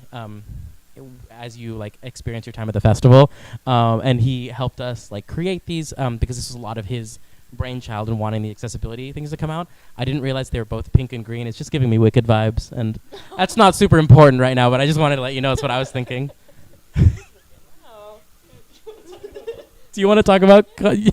as you like experience your time at the festival, and he helped us like create these because this is a lot of his brainchild and wanting the accessibility things to come out. I didn't realize they were both pink and green. It's just giving me Wicked vibes, and that's not super important right now, but I just wanted to let you know that's what I was thinking. Do you want to talk about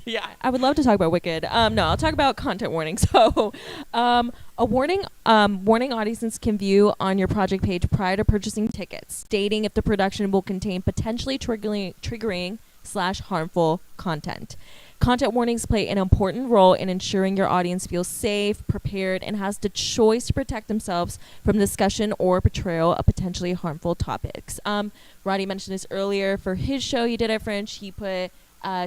yeah, I would love to talk about Wicked. No, I'll talk about content warning. So, a warning audiences can view on your project page prior to purchasing tickets, stating if the production will contain potentially triggering / harmful content. Content warnings play an important role in ensuring your audience feels safe, prepared, and has the choice to protect themselves from discussion or portrayal of potentially harmful topics. Roddy mentioned this earlier. For his show he did at Fringe, he put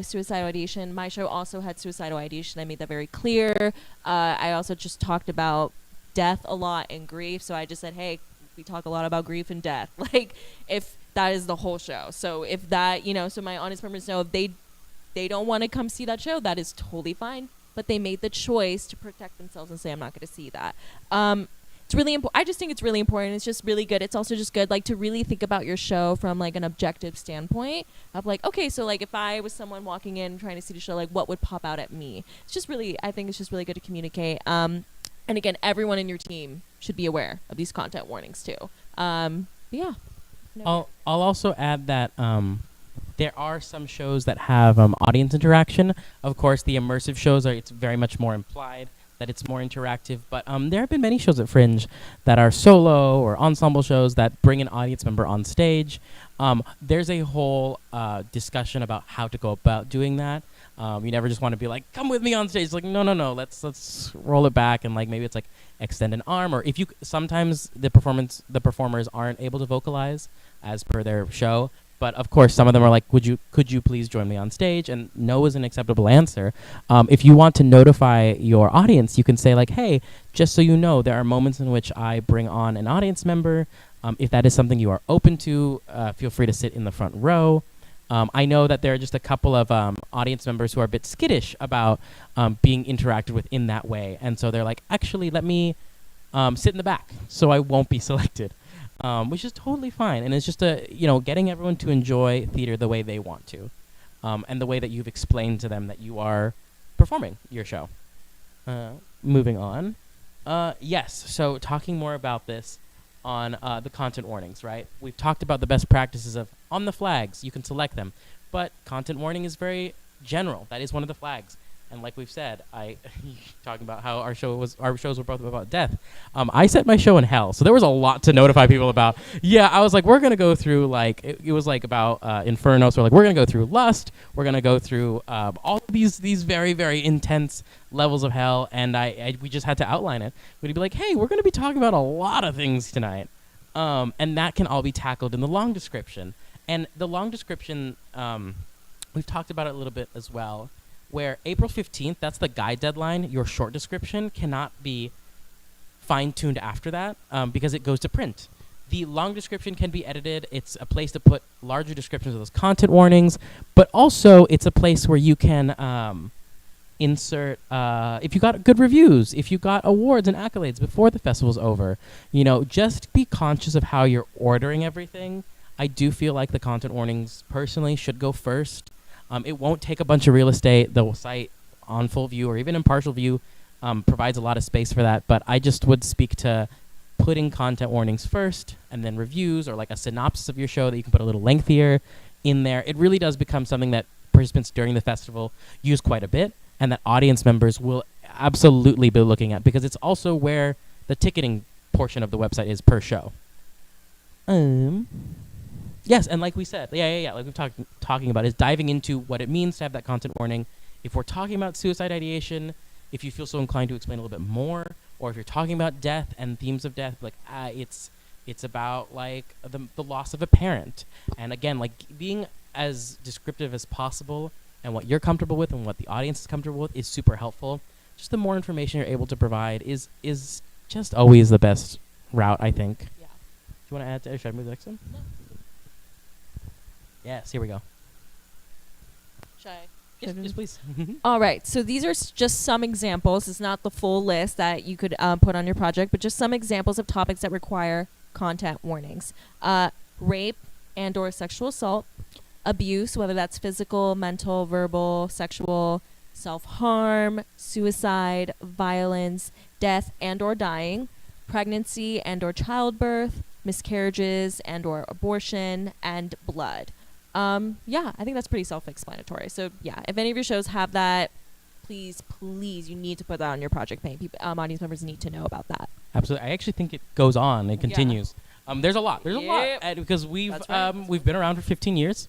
suicidal ideation. My show also had suicidal ideation. I made that very clear. I also just talked about death a lot and grief. So I just said, hey, we talk a lot about grief and death. Like, if that is the whole show. So if that, so my honest members know if they don't want to come see that show, that is totally fine. But they made the choice to protect themselves and say, I'm not going to see that. It's really important. I just think it's really important. It's just really good. It's also just good, like, to really think about your show from like an objective standpoint of like, okay, so like if I was someone walking in trying to see the show, like what would pop out at me? It's just really, I think it's just really good to communicate. And again, everyone in your team should be aware of these content warnings too. Yeah. I'll also add that there are some shows that have audience interaction. Of course, the immersive shows it's very much more implied that it's more interactive, but there have been many shows at Fringe that are solo or ensemble shows that bring an audience member on stage. There's a whole discussion about how to go about doing that. You never just want to be like, come with me on stage. It's like, no, let's roll it back and like maybe it's like extend an arm, or if you sometimes the performers aren't able to vocalize as per their show. But of course, some of them are like, could you please join me on stage? And no is an acceptable answer. If you want to notify your audience, you can say like, hey, just so you know, there are moments in which I bring on an audience member. If that is something you are open to, feel free to sit in the front row. I know that there are just a couple of audience members who are a bit skittish about being interacted with in that way. And so they're like, actually, let me sit in the back so I won't be selected. Which is totally fine, and it's just getting everyone to enjoy theater the way they want to, and the way that you've explained to them that you are performing your show. Moving on, yes. So talking more about this on the content warnings, right? We've talked about the best practices of on the flags. You can select them, but content warning is very general. That is one of the flags, And like we've said, talking about how our shows were both about death. I set my show in hell, so there was a lot to notify people about. Yeah, I was like, we're gonna go through like it was like about Inferno. So we're gonna go through lust. We're gonna go through all of these very very intense levels of hell, and we just had to outline it. We'd be like, hey, we're gonna be talking about a lot of things tonight, and that can all be tackled in the long description. And the long description, we've talked about it a little bit as well. Where April 15th, that's the guide deadline, your short description cannot be fine-tuned after that because it goes to print. The long description can be edited. It's a place to put larger descriptions of those content warnings, but also it's a place where you can insert, if you got good reviews, if you got awards and accolades before the festival's over, just be conscious of how you're ordering everything. I do feel like the content warnings personally should go first. It won't take a bunch of real estate. The site on full view or even in partial view provides a lot of space for that. But I just would speak to putting content warnings first and then reviews or like a synopsis of your show that you can put a little lengthier in there. It really does become something that participants during the festival use quite a bit and that audience members will absolutely be looking at because it's also where the ticketing portion of the website is per show. Yes, and like we said, like we've talking about is diving into what it means to have that content warning. If we're talking about suicide ideation, if you feel so inclined to explain a little bit more, or if you're talking about death and themes of death, like it's about like the loss of a parent. And again, like being as descriptive as possible and what you're comfortable with and what the audience is comfortable with is super helpful. Just the more information you're able to provide is just always the best route, I think. Yeah. Do you want to add to should I move the next one? No. Yes, here we go. Should I? Yes, please. All right. So these are just some examples. It's not the full list that you could put on your project, but just some examples of topics that require content warnings. Rape and or sexual assault, abuse, whether that's physical, mental, verbal, sexual, self-harm, suicide, violence, death and or dying, pregnancy and or childbirth, miscarriages and or abortion, and blood. I think that's pretty self-explanatory. So yeah, if any of your shows have that, please, you need to put that on your project page. Audience members need to know about that. Absolutely. I actually think it goes on. It continues. There's a lot. There's a lot because we've been around for 15 years.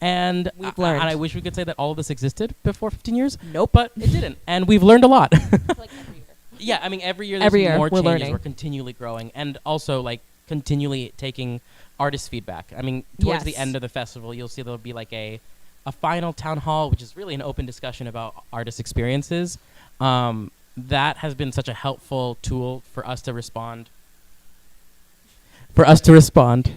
And we've learned. And I wish we could say that all of this existed before 15 years. Nope. But it didn't. And we've learned a lot. Like every year. Yeah, I mean, every year there's more we're changes. learning. We're continually growing. And also, like, continually taking artist feedback. I mean, towards the end of the festival, you'll see there'll be like a final town hall, which is really an open discussion about artist experiences. That has been such a helpful tool for us to respond. For us to respond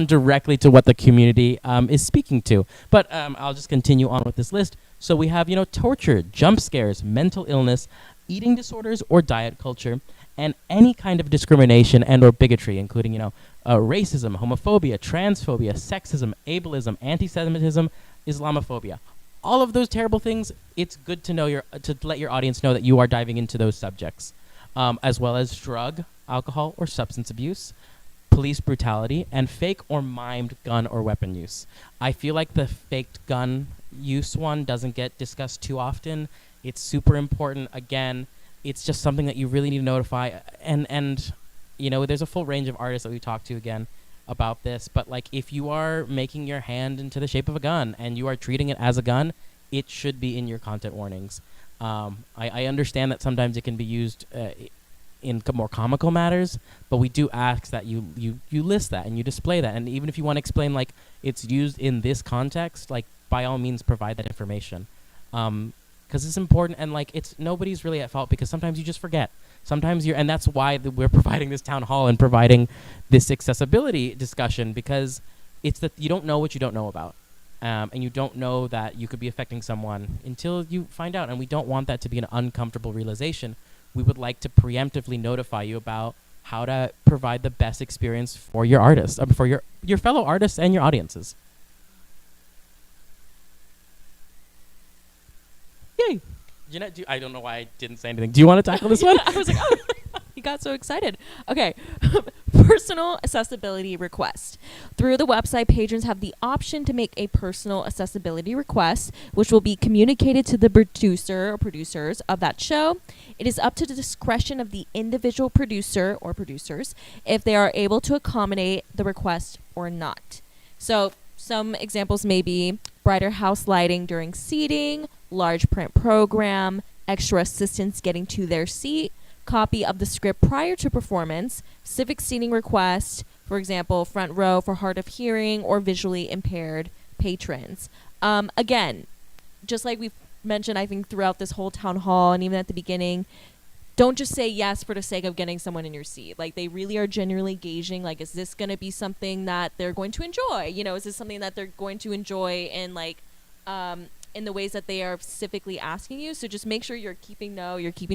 directly to what the community is speaking to. But I'll just continue on with this list. So we have, torture, jump scares, mental illness, eating disorders or diet culture, and any kind of discrimination and or bigotry, including, racism, homophobia, transphobia, sexism, ableism, anti-Semitism, Islamophobia. All of those terrible things, it's good to let your audience know that you are diving into those subjects, as well as drug, alcohol, or substance abuse, police brutality, and fake or mimed gun or weapon use. I feel like the faked gun use one doesn't get discussed too often. It's super important. Again, it's just something that you really need to notify. And there's a full range of artists that we talked to again about this. But like, if you are making your hand into the shape of a gun and you are treating it as a gun, it should be in your content warnings. I understand that sometimes it can be used in more comical matters, but we do ask that you list that and you display that. And even if you want to explain like it's used in this context, like by all means provide that information. Because it's important, and like nobody's really at fault because sometimes you just forget. Sometimes and that's why we're providing this town hall and providing this accessibility discussion, because it's that you don't know what you don't know about, and you don't know that you could be affecting someone until you find out. And we don't want that to be an uncomfortable realization. We would like to preemptively notify you about how to provide the best experience for your artists, for your fellow artists and your audiences. Yay! Jeanette, I don't know why I didn't say anything. Do you want to tackle this one? I was like, oh, got so excited. Okay. Personal accessibility request. Through the website, patrons have the option to make a personal accessibility request, which will be communicated to the producer or producers of that show. It is up to the discretion of the individual producer or producers if they are able to accommodate the request or not. So some examples may be brighter house lighting during seating, large print program, extra assistance getting to their seat, copy of the script prior to performance, civic seating request, for example, front row for hard of hearing or visually impaired patrons. Again, just like we've mentioned, I think, throughout this whole town hall and even at the beginning, don't just say yes for the sake of getting someone in your seat. Like, they really are genuinely gauging, like, is this going to be something that they're going to enjoy? You know, is this something that they're going to enjoy in, like, in the ways that they are specifically asking you? So just make sure you're keeping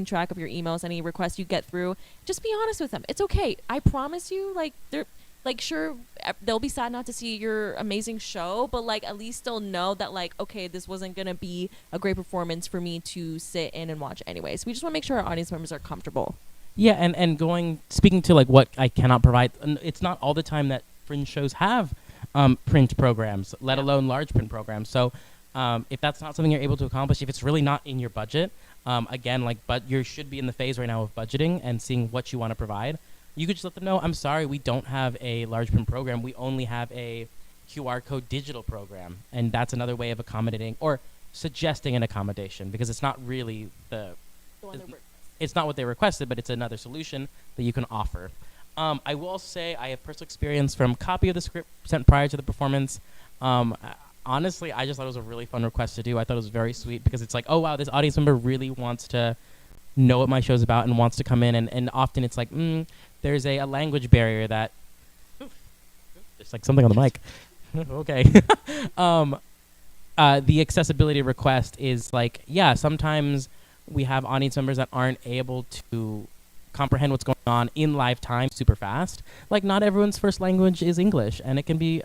track of your emails, any requests you get through. Just be honest with them. It's okay. I promise you, like, they're, like, sure, they'll be sad not to see your amazing show, but, like, at least they'll know that, like, okay, this wasn't going to be a great performance for me to sit in and watch anyways. We just want to make sure our audience members are comfortable. Yeah, and speaking to, like, what I cannot provide, it's not all the time that Fringe shows have print programs, let alone large print programs. So if that's not something you're able to accomplish, if it's really not in your budget, again, like, but you should be in the phase right now of budgeting and seeing what you want to provide. You could just let them know, I'm sorry, we don't have a large print program. We only have a QR code digital program. And that's another way of accommodating or suggesting an accommodation, because it's not really it's not what they requested, but it's another solution that you can offer. I will also say I have personal experience from copy of the script sent prior to the performance. Honestly, I just thought it was a really fun request to do. I thought it was very sweet because it's like, oh, wow, this audience member really wants to know what my show's about and wants to come in. And often it's like, there's a language barrier that... There's like something on the mic. Okay. The accessibility request is like, yeah, sometimes we have audience members that aren't able to comprehend what's going on in live time super fast. Like, not everyone's first language is English, and it can be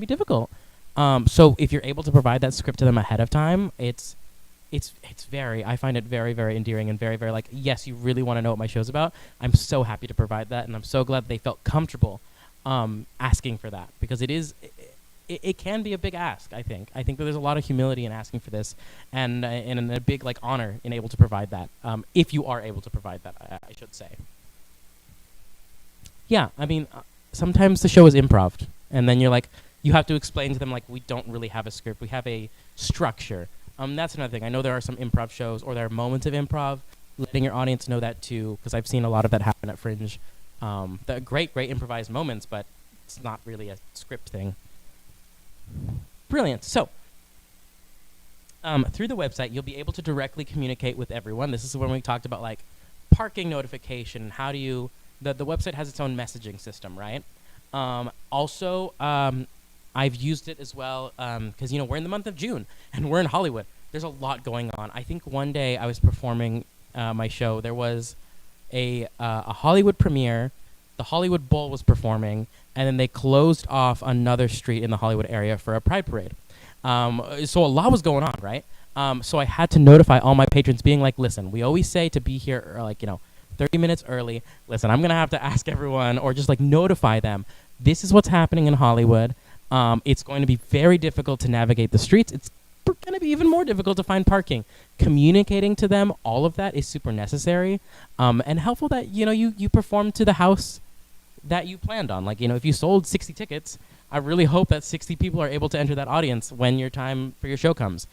difficult. So if you're able to provide that script to them ahead of time, I find it very, very endearing and very, very like, yes, you really want to know what my show's about. I'm so happy to provide that, and I'm so glad they felt comfortable asking for that, because it can be a big ask, I think. I think that there's a lot of humility in asking for this, and a big, like, honor in able to provide that, if you are able to provide that, I should say. Yeah, I mean, sometimes the show is improv, and then you're like, you have to explain to them, like, we don't really have a script. We have a structure. That's another thing. I know there are some improv shows, or there are moments of improv, letting your audience know that too, because I've seen a lot of that happen at Fringe. The great improvised moments, but it's not really a script thing. Brilliant. So, through the website, you'll be able to directly communicate with everyone. This is when we talked about, like, parking notification. How do you... The website has its own messaging system, right? Also, I've used it as well because, you know, we're in the month of June, and we're in Hollywood. There's a lot going on. I think one day I was performing my show. There was a Hollywood premiere. The Hollywood Bowl was performing, and then they closed off another street in the Hollywood area for a pride parade. So a lot was going on, right? So I had to notify all my patrons, being like, listen, we always say to be here, 30 minutes early. Listen, I'm going to have to ask everyone, or just, like, notify them. This is what's happening in Hollywood. It's going to be very difficult to navigate the streets. It's going to be even more difficult to find parking. Communicating to them, all of that is super necessary, and helpful that, you know, you perform to the house that you planned on. Like, you know, if you sold 60 tickets, I really hope that 60 people are able to enter that audience when your time for your show comes.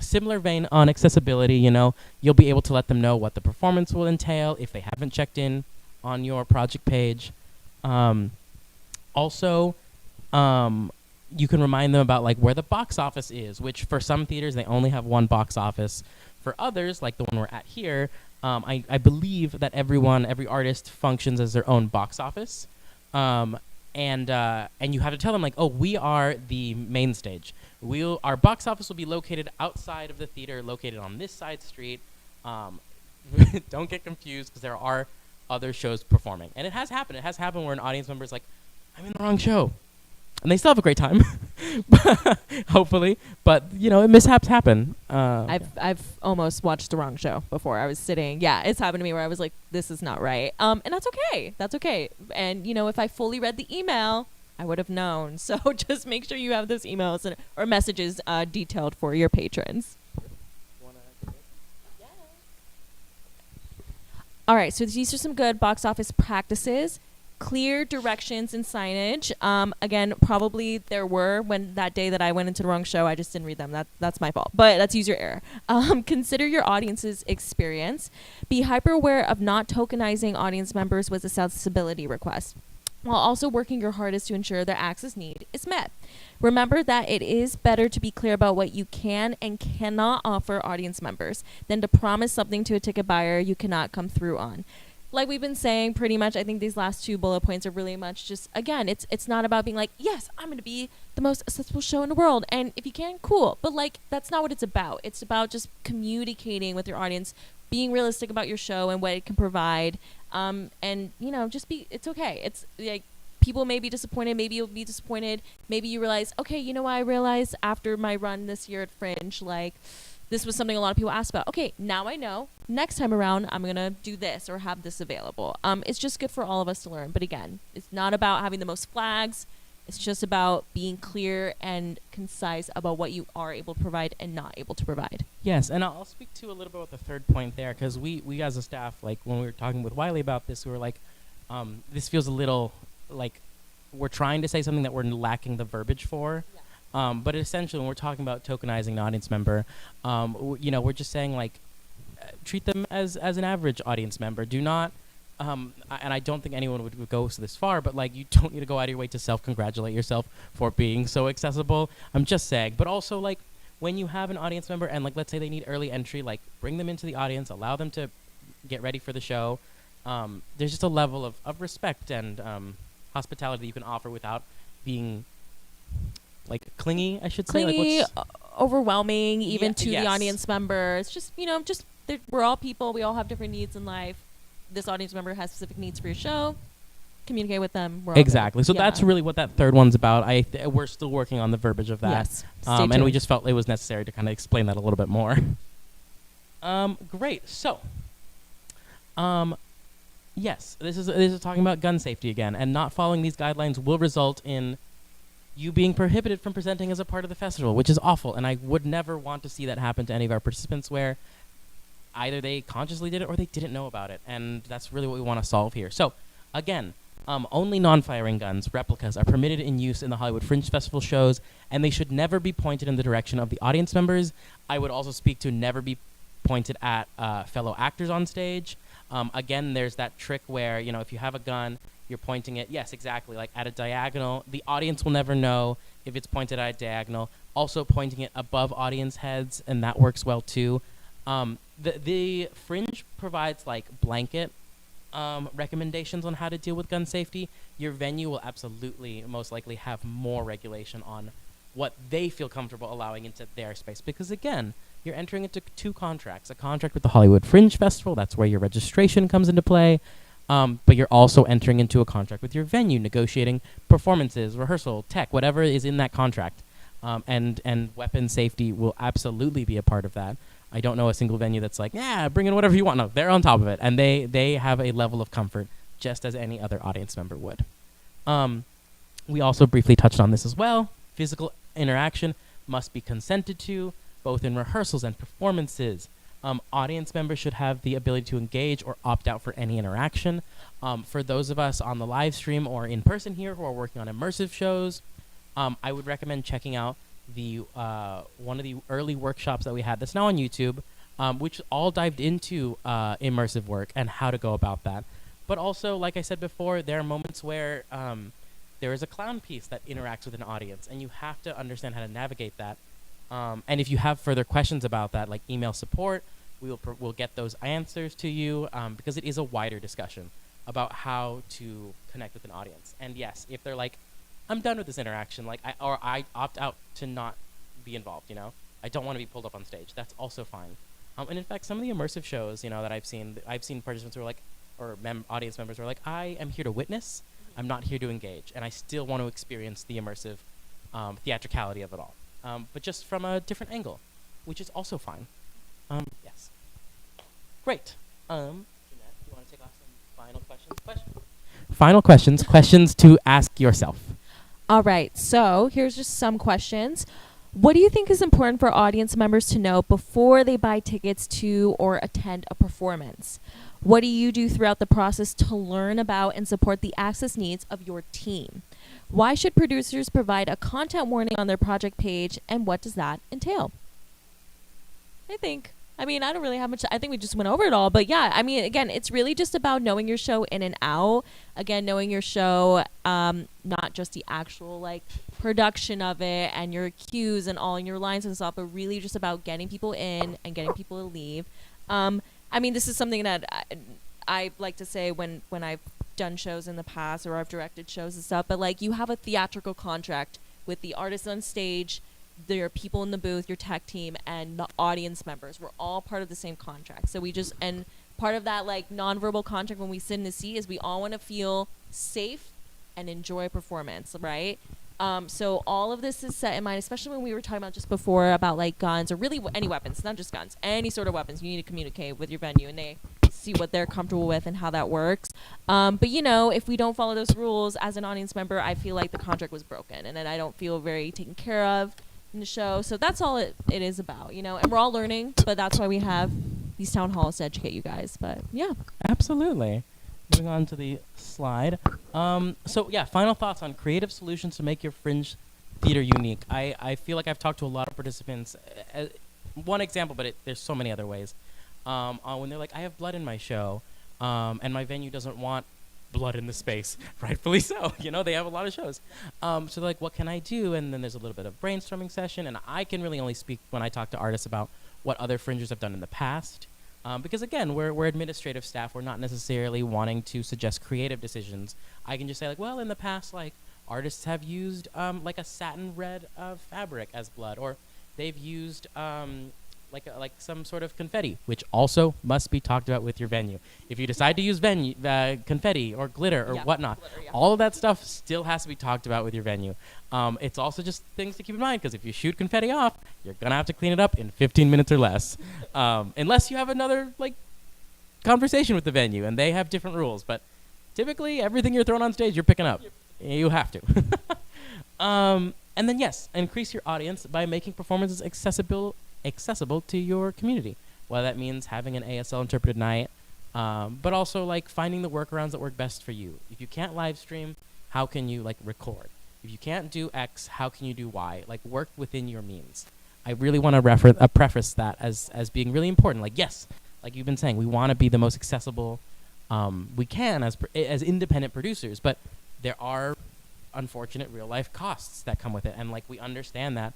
Similar vein on accessibility, you know, you'll be able to let them know what the performance will entail if they haven't checked in on your project page. Also, you can remind them about, like, where the box office is, which for some theaters, they only have one box office. For others, like the one we're at here, I believe that every artist functions as their own box office. And you have to tell them, like, oh, we are the main stage. Our box office will be located outside of the theater, located on this side street. Don't get confused, because there are other shows performing. And it has happened. It has happened where an audience member is like, I'm in the wrong show. and they still have a great time, hopefully. But you know, mishaps happen. I've almost watched the wrong show before. I was sitting. Yeah, it's happened to me where I was like, this is not right. And that's okay. That's okay. And you know, if I fully read the email, I would have known. So just make sure you have those emails or messages detailed for your patrons. All right, so these are some good box office practices. Clear directions and signage. Again, probably there were when that day that I went into the wrong show. I just didn't read them. That's my fault. But that's user error. Consider your audience's experience. Be hyper aware of not tokenizing audience members with accessibility requests, while also working your hardest to ensure their access need is met. Remember that it is better to be clear about what you can and cannot offer audience members than to promise something to a ticket buyer you cannot come through on. Like we've been saying pretty much, I think these last 2 bullet points are really much just, again, it's not about being like, yes, I'm going to be the most accessible show in the world. And if you can, cool. But like, that's not what it's about. It's about just communicating with your audience, being realistic about your show and what it can provide. And, you know, it's okay. It's like, people may be disappointed. Maybe you'll be disappointed. Maybe you realize, okay, you know what I realized after my run this year at Fringe, like, this was something a lot of people asked about. Okay, now I know. Next time around, I'm going to do this or have this available. It's just good for all of us to learn. But again, it's not about having the most flags. It's just about being clear and concise about what you are able to provide and not able to provide. Yes, and I'll speak to a little bit about the third point there, because we as a staff, like when we were talking with Wiley about this, we were like, this feels a little like we're trying to say something that we're lacking the verbiage for. Yeah. But essentially, when we're talking about tokenizing an audience member, you know, we're just saying like, treat them as an average audience member. Do not, and I don't think anyone would go this far, but like, you don't need to go out of your way to self-congratulate yourself for being so accessible. I'm just saying. But also, like, when you have an audience member and like, let's say they need early entry, like, bring them into the audience, allow them to get ready for the show. There's just a level of respect and hospitality that you can offer without being like clingy, I should say. Clingy, like overwhelming, even to yes. the audience member. It's just, you know, we're all people. We all have different needs in life. This audience member has specific needs for your show. Communicate with them. Exactly. So that's really what that third one's about. We're still working on the verbiage of that. Yes. And we just felt it was necessary to kind of explain that a little bit more. Great. So, yes, this is talking about gun safety again, and not following these guidelines will result in you being prohibited from presenting as a part of the festival, which is awful. And I would never want to see that happen to any of our participants, where either they consciously did it or they didn't know about it. And that's really what we want to solve here. So, again, only non-firing guns, replicas, are permitted in use in the Hollywood Fringe Festival shows, and they should never be pointed in the direction of the audience members. I would also speak to never be pointed at fellow actors on stage. Again, there's that trick where, you know, if you have a gun, you're pointing it, yes, exactly, like at a diagonal. The audience will never know if it's pointed at a diagonal. Also pointing it above audience heads, and that works well too. The Fringe provides like blanket recommendations on how to deal with gun safety. Your venue will absolutely, most likely, have more regulation on what they feel comfortable allowing into their space. Because again, you're entering into 2 contracts. A contract with the Hollywood Fringe Festival, that's where your registration comes into play. But you're also entering into a contract with your venue, negotiating performances, rehearsal, tech, whatever is in that contract. And weapon safety will absolutely be a part of that. I don't know a single venue that's like, yeah, bring in whatever you want. No, they're on top of it. And they have a level of comfort just as any other audience member would. We also briefly touched on this as well. Physical interaction must be consented to, both in rehearsals and performances. Audience members should have the ability to engage or opt out for any interaction. For those of us on the live stream or in person here who are working on immersive shows, I would recommend checking out the one of the early workshops that we had that's now on YouTube, which all dived into immersive work and how to go about that. But also, like I said before, there are moments where there is a clown piece that interacts with an audience, and you have to understand how to navigate that. And if you have further questions about that, like email support, we'll get those answers to you, because it is a wider discussion about how to connect with an audience. And yes, if they're like, I'm done with this interaction, like I opt out to not be involved, you know, I don't want to be pulled up on stage, that's also fine. And in fact, some of the immersive shows, you know, that I've seen participants who are like, or audience members who are like, I am here to witness. I'm not here to engage, and I still want to experience the immersive theatricality of it all, but just from a different angle, which is also fine. Yes. Great. Jeanette, you want to take off some final questions? Final questions. Questions to ask yourself. All right, so here's just some questions. What do you think is important for audience members to know before they buy tickets to or attend a performance? What do you do throughout the process to learn about and support the access needs of your team? Why should producers provide a content warning on their project page, and what does that entail? I don't really have much. I think we just went over it all. But yeah, again, it's really just about knowing your show in and out. Again, knowing your show, not just the actual like production of it and your cues and all your lines and stuff, but really just about getting people in and getting people to leave. This is something that I like to say when I've done shows in the past or I've directed shows and stuff. But like, you have a theatrical contract with the artists on stage, there are people in the booth, your tech team, and the audience members. We're all part of the same contract. So and part of that like nonverbal contract when we sit in the seat is we all want to feel safe and enjoy a performance, right? So all of this is set in mind, especially when we were talking about just before about like guns or really any weapons, not just guns, any sort of weapons. You need to communicate with your venue and they see what they're comfortable with and how that works. But if we don't follow those rules as an audience member, I feel like the contract was broken and then I don't feel very taken care of in the show. So that's all it is about, and we're all learning, but that's why we have these town halls to educate you guys. But yeah. Absolutely. Moving on to the slide. So yeah, final thoughts on creative solutions to make your Fringe theater unique. I feel like I've talked to a lot of participants. One example, but there's so many other ways. When they're like, I have blood in my show, and my venue doesn't want blood in the space. Rightfully so. They have a lot of shows. So they're like, what can I do? And then there's a little bit of brainstorming session, and I can really only speak when I talk to artists about what other Fringers have done in the past. Because again, we're administrative staff. We're not necessarily wanting to suggest creative decisions. I can just say like, well, in the past, like artists have used like a satin red fabric as blood, or they've used like some sort of confetti, which also must be talked about with your venue. If you decide to use confetti or glitter or whatnot, all of that stuff still has to be talked about with your venue. It's also just things to keep in mind, because if you shoot confetti off, you're gonna have to clean it up in 15 minutes or less, unless you have another like conversation with the venue and they have different rules. But typically, everything you're throwing on stage, you're picking up. You have to. And then yes, increase your audience by making performances accessible to your community. Well, that means having an ASL interpreted night, but also like finding the workarounds that work best for you. If you can't live stream, how can you like record? If you can't do X, how can you do Y? Like work within your means. I really want to preface that as being really important. Like yes, like you've been saying, we want to be the most accessible we can as independent producers, but there are unfortunate real life costs that come with it, and like we understand that.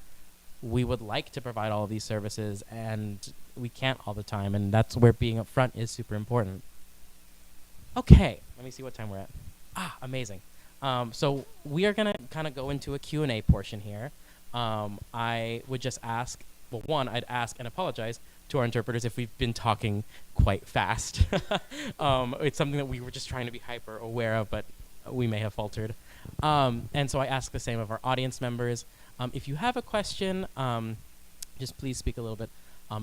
We would like to provide all of these services, and we can't all the time, and that's where being upfront is super important. Okay, let me see what time we're at. Amazing. So we are going to kind of go into a Q&A portion here. I would just ask, well, one, I'd ask and apologize to our interpreters if we've been talking quite fast. It's something that we were just trying to be hyper aware of, but we may have faltered. And so I ask the same of our audience members. If you have a question, just please speak a little bit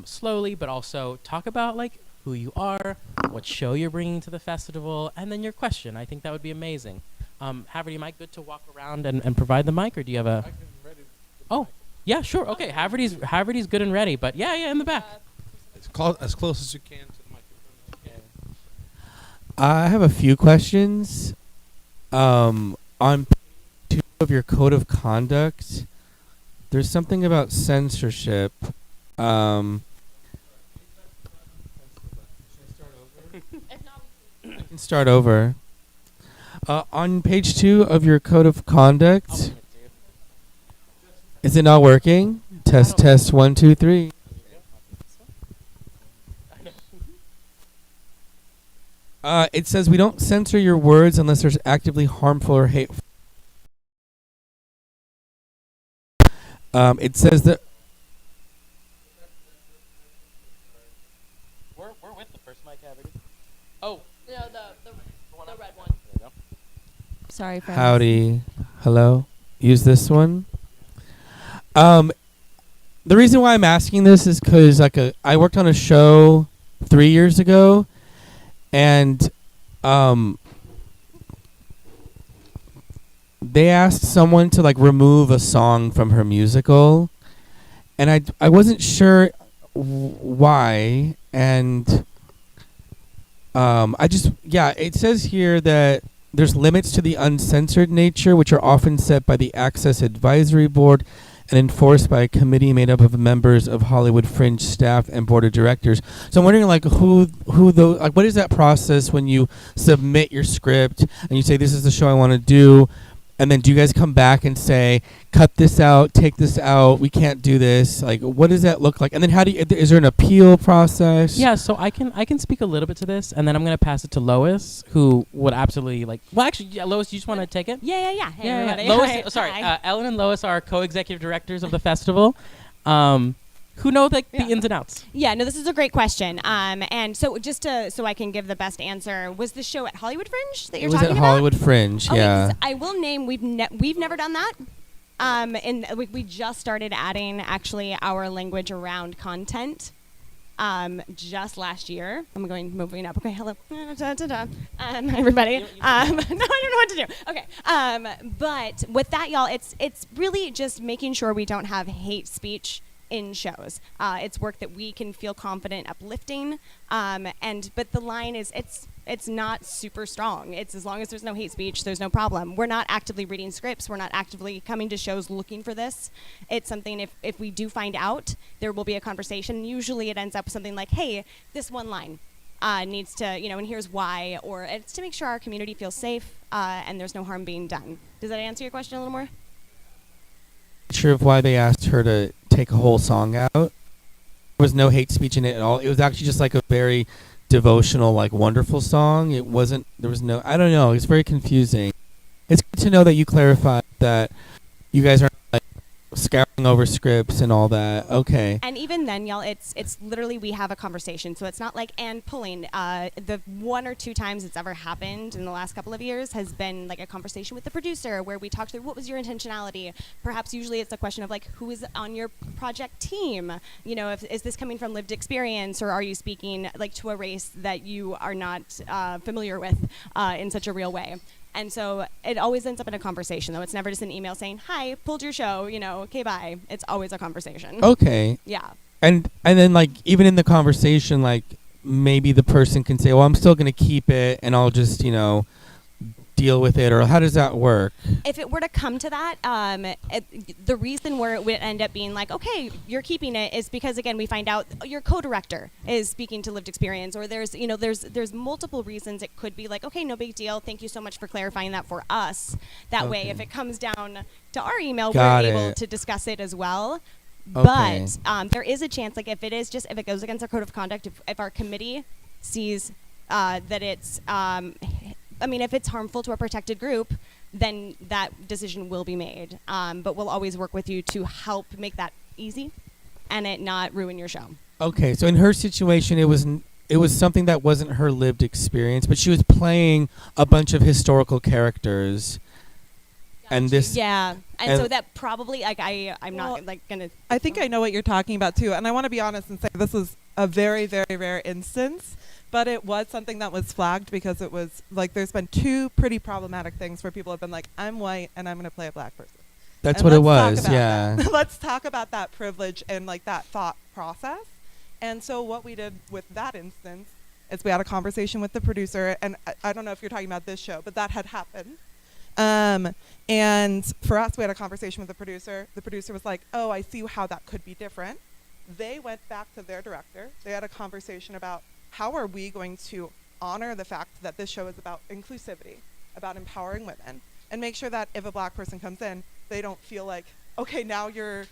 slowly, but also talk about like who you are, what show you're bringing to the festival, and then your question. I think that would be amazing. Haverty, am I good to walk around and provide the mic, or do you have a? Oh, yeah, sure. Okay, Haverty's good and ready, but yeah, in the back. As close as you can to the microphone. Okay. I have a few questions. On page 2 of your code of conduct, there's something about censorship. I can start over. On page 2 of your code of conduct, is it not working? Test 1 2 3. It says we don't censor your words unless they're actively harmful or hateful. It says that we're with the first mic, Haverty. Oh, No, the red one. There you go. Sorry, friends. Howdy. Hello. Use this one. The reason why I'm asking this is because I worked on a show 3 years ago, and they asked someone to remove a song from her musical, and I wasn't sure why, and it says here that there's limits to the uncensored nature, which are often set by the Access Advisory Board and enforced by a committee made up of members of Hollywood Fringe staff and board of directors. So I'm wondering, what is that process when you submit your script and you say, this is the show I want to do, and then do you guys come back and say, cut this out, take this out, we can't do this? What does that look like? And then is there an appeal process? Yeah, so I can speak a little bit to this, and then I'm going to pass it to Lois, who would absolutely Lois, you just want to take it? Yeah. Hey, everybody. Lois, Hi. Ellen and Lois are co-executive directors of the festival, who know the ins and outs. Yeah, no, this is a great question. And so so I can give the best answer, was the show at Hollywood Fringe that you're talking about? It was at Hollywood Fringe, yeah. 'Cause I will name, we've never done that. And we just started adding actually our language around content just last year. Moving up. Okay, hello. Everybody. No, I don't know what to do. Okay. But with that, y'all, it's really just making sure we don't have hate speech in shows. It's work that we can feel confident uplifting. But the line is, it's not super strong. It's as long as there's no hate speech, there's no problem. We're not actively reading scripts. We're not actively coming to shows looking for this. It's something, if we do find out, there will be a conversation. Usually it ends up with something like, hey, this one line needs to, and here's why. Or it's to make sure our community feels safe and there's no harm being done. Does that answer your question a little more? Sure of why they asked her to take a whole song out. There was no hate speech in it at all. It was actually just a very devotional, wonderful song. It wasn't, there was no, I don't know, it's very confusing. It's good to know that you clarified that you guys aren't scouring over scripts and all that. Okay. And even then, y'all, it's literally, we have a conversation. So it's not and pulling. The 1 or 2 times it's ever happened in the last couple of years has been a conversation with the producer where we talk through what was your intentionality. Perhaps usually it's a question of who is on your project team. Is this coming from lived experience, or are you speaking to a race that you are not familiar with in such a real way? And so it always ends up in a conversation, though. It's never just an email saying, hi, pulled your show, okay, bye. It's always a conversation. Okay. Yeah. And then, even in the conversation, maybe the person can say, well, I'm still going to keep it, and I'll just, deal with it, or how does that work? If it were to come to that, the reason where it would end up being okay, you're keeping it is because, again, we find out your co-director is speaking to lived experience, or there's multiple reasons it could be okay, no big deal. Thank you so much for clarifying that for us. That way, if it comes down to our email, we're able to discuss it as well. Okay. But there is a chance, if it goes against our code of conduct, if our committee sees that it's if it's harmful to a protected group, then that decision will be made. But we'll always work with you to help make that easy and it not ruin your show. Okay, so in her situation, it was something that wasn't her lived experience, but she was playing a bunch of historical characters. And this, yeah, and so that probably I'm not gonna. I think I know what you're talking about too, and I want to be honest and say this is a very, very rare instance. But it was something that was flagged because it was there's been 2 pretty problematic things where people have been I'm white and I'm going to play a black person. That's and what it was, yeah. Let's talk about that privilege and that thought process. And so what we did with that instance is we had a conversation with the producer, and I don't know if you're talking about this show, but that had happened. And for us, we had a conversation with the producer. The producer was oh, I see how that could be different. They went back to their director. They had a conversation about how are we going to honor the fact that this show is about inclusivity, about empowering women, and make sure that if a black person comes in, they don't feel okay, now you're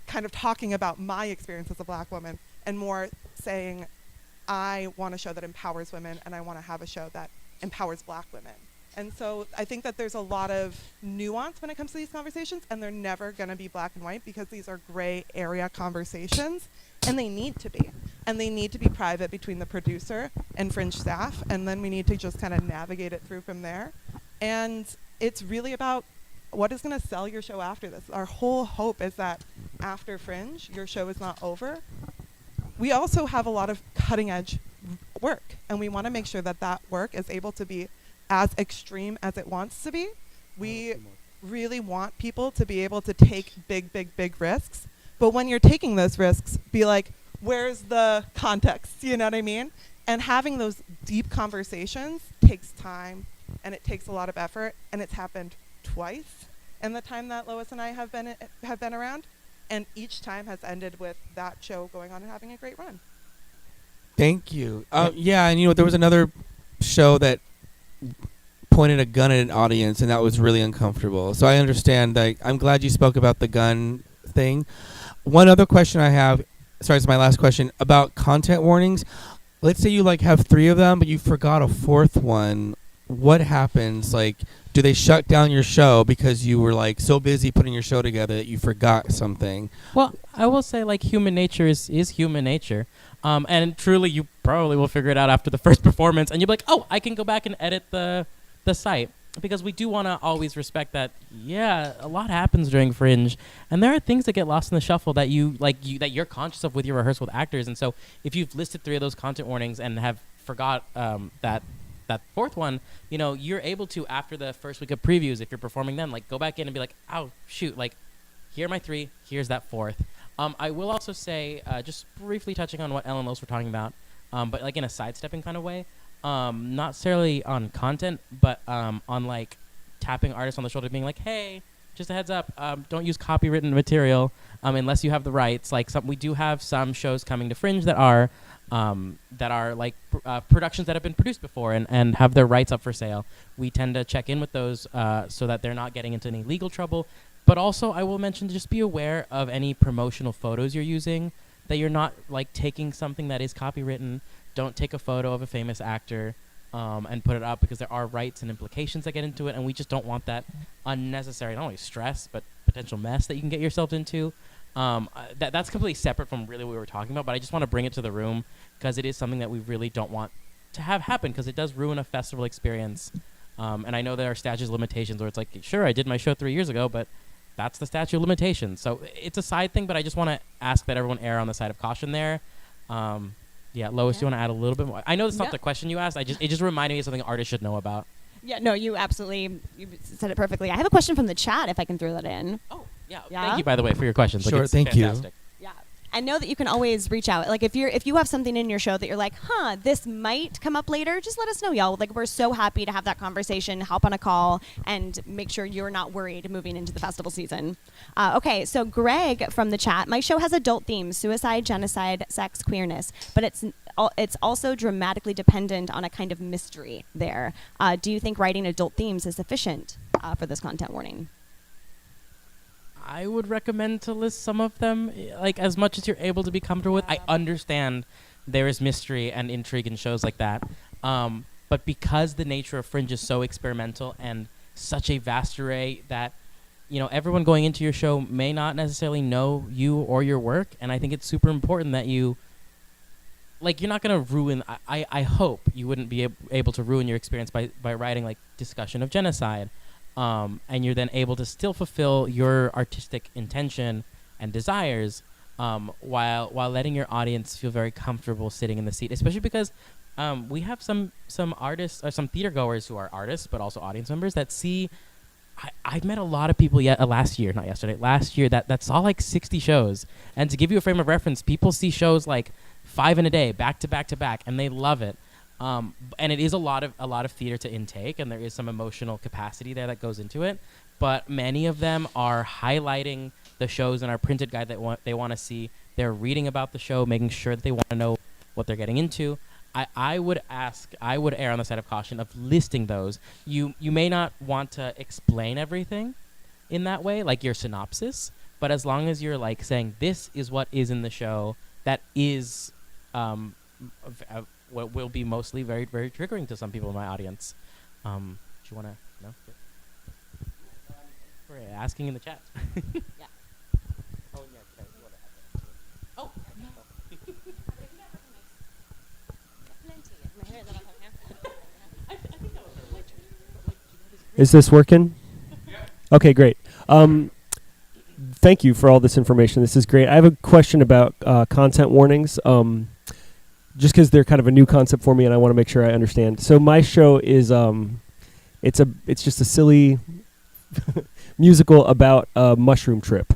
kind of talking about my experience as a black woman, and more saying, I want a show that empowers women, and I want to have a show that empowers black women. And so I think that there's a lot of nuance when it comes to these conversations, and they're never going to be black and white because these are gray area conversations, and they need to be. And they need to be private between the producer and Fringe staff, and then we need to just kind of navigate it through from there. And it's really about what is going to sell your show after this. Our whole hope is that after Fringe, your show is not over. We also have a lot of cutting edge work, and we want to make sure that that work is able to be as extreme as it wants to be. We really want people to be able to take big, big, big risks. But when you're taking those risks, be like, where's the context? You know what I mean? And having those deep conversations takes time, and it takes a lot of effort, and it's happened twice in the time that Lois and I have been around, and each time has ended with that show going on and having a great run. Thank you. Yeah, and there was another show that pointed a gun at an audience, and that was really uncomfortable. So I understand that. I'm glad you spoke about the gun thing. One other question I have, sorry, it's my last question, about content warnings. Let's say you have 3 of them, but you forgot a 4th one. What happens? Do they shut down your show because you were so busy putting your show together that you forgot something? Well, I will say human nature is human nature. And truly, you probably will figure it out after the first performance, and you'll be like, oh, I can go back and edit the site. Because we do want to always respect that, yeah, a lot happens during Fringe, and there are things that get lost in the shuffle that that you're conscious of with your rehearsal with actors. And so if you've listed 3 of those content warnings and have forgot that 4th one, you're able to, after the first week of previews, if you're performing then, go back in and be like, oh, shoot, here are my 3, here's that 4th. I will also say, just briefly touching on what Ellen and Los were talking about, but in a sidestepping kind of way, not necessarily on content, but on tapping artists on the shoulder, being like, hey, just a heads up, don't use copywritten material unless you have the rights. We do have some shows coming to Fringe that are productions that have been produced before and have their rights up for sale. We tend to check in with those so that they're not getting into any legal trouble. But also, I will mention to just be aware of any promotional photos you're using, that you're not taking something that is copywritten. Don't take a photo of a famous actor and put it up, because there are rights and implications that get into it, and we just don't want that unnecessary, not only stress, but potential mess that you can get yourself into. That's completely separate from really what we were talking about, but I just want to bring it to the room because it is something that we really don't want to have happen, because it does ruin a festival experience. And I know there are statute of limitations where it's sure, I did my show 3 years ago, but that's the statute of limitations. So it's a side thing, but I just want to ask that everyone err on the side of caution there. Yeah, Lois, do you want to add a little bit more? I know that's not the question you asked. It just reminded me of something artists should know about. Yeah, no, you said it perfectly. I have a question from the chat, if I can throw that in. Oh, yeah. Thank you, by the way, for your questions. Sure, it's thank fantastic. you. Yeah. I know that you can always reach out. If you have something in your show that you're like, this might come up later, just let us know, y'all. We're so happy to have that conversation, hop on a call, and make sure you're not worried moving into the festival season. Okay, so Greg from the chat, my show has adult themes: suicide, genocide, sex, queerness, but it's also dramatically dependent on a kind of mystery there. Do you think writing adult themes is sufficient for this content warning? I would recommend to list some of them, as much as you're able to be comfortable with. I understand there is mystery and intrigue in shows like that, but because the nature of Fringe is so experimental and such a vast array that, everyone going into your show may not necessarily know you or your work, and I think it's super important that you, you're not going to ruin, I hope you wouldn't be able to ruin your experience by writing, discussion of genocide. And you're then able to still fulfill your artistic intention and desires while letting your audience feel very comfortable sitting in the seat, especially because we have some artists or some theater goers who are artists but also audience members that see. I've met a lot of people last year that saw 60 shows, and to give you a frame of reference, people see shows 5 in a day, back to back to back, and they love it. And it is a lot of theater to intake, and there is some emotional capacity there that goes into it. But many of them are highlighting the shows in our printed guide that they want to see. They're reading about the show, making sure that they want to know what they're getting into. I would err on the side of caution of listing those. You may not want to explain everything in that way, like your synopsis, but as long as you're saying this is what is in the show, that is what will be mostly very, very triggering to some people in my audience. Do you want to know? We're asking in the chat. Yeah. Oh, yeah. Okay. You want to add that? Oh, no. Is this working? Okay, great. Thank you for all this information. This is great. I have a question about content warnings. Just because they're kind of a new concept for me, and I want to make sure I understand. So my show is it's just a silly musical about a mushroom trip,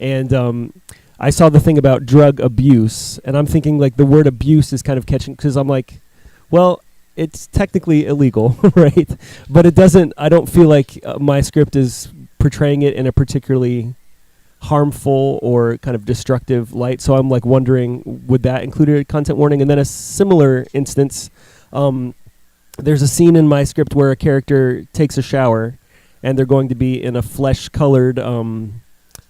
and I saw the thing about drug abuse, and I'm thinking like the word abuse is kind of catching, because I'm like, well, it's technically illegal, right? But it doesn't. I don't feel like my script is portraying it in a particularly harmful or kind of destructive light. So I'm like wondering, would that include a content warning? And then a similar instance, there's a scene in my script where a character takes a shower, and they're going to be in a flesh-colored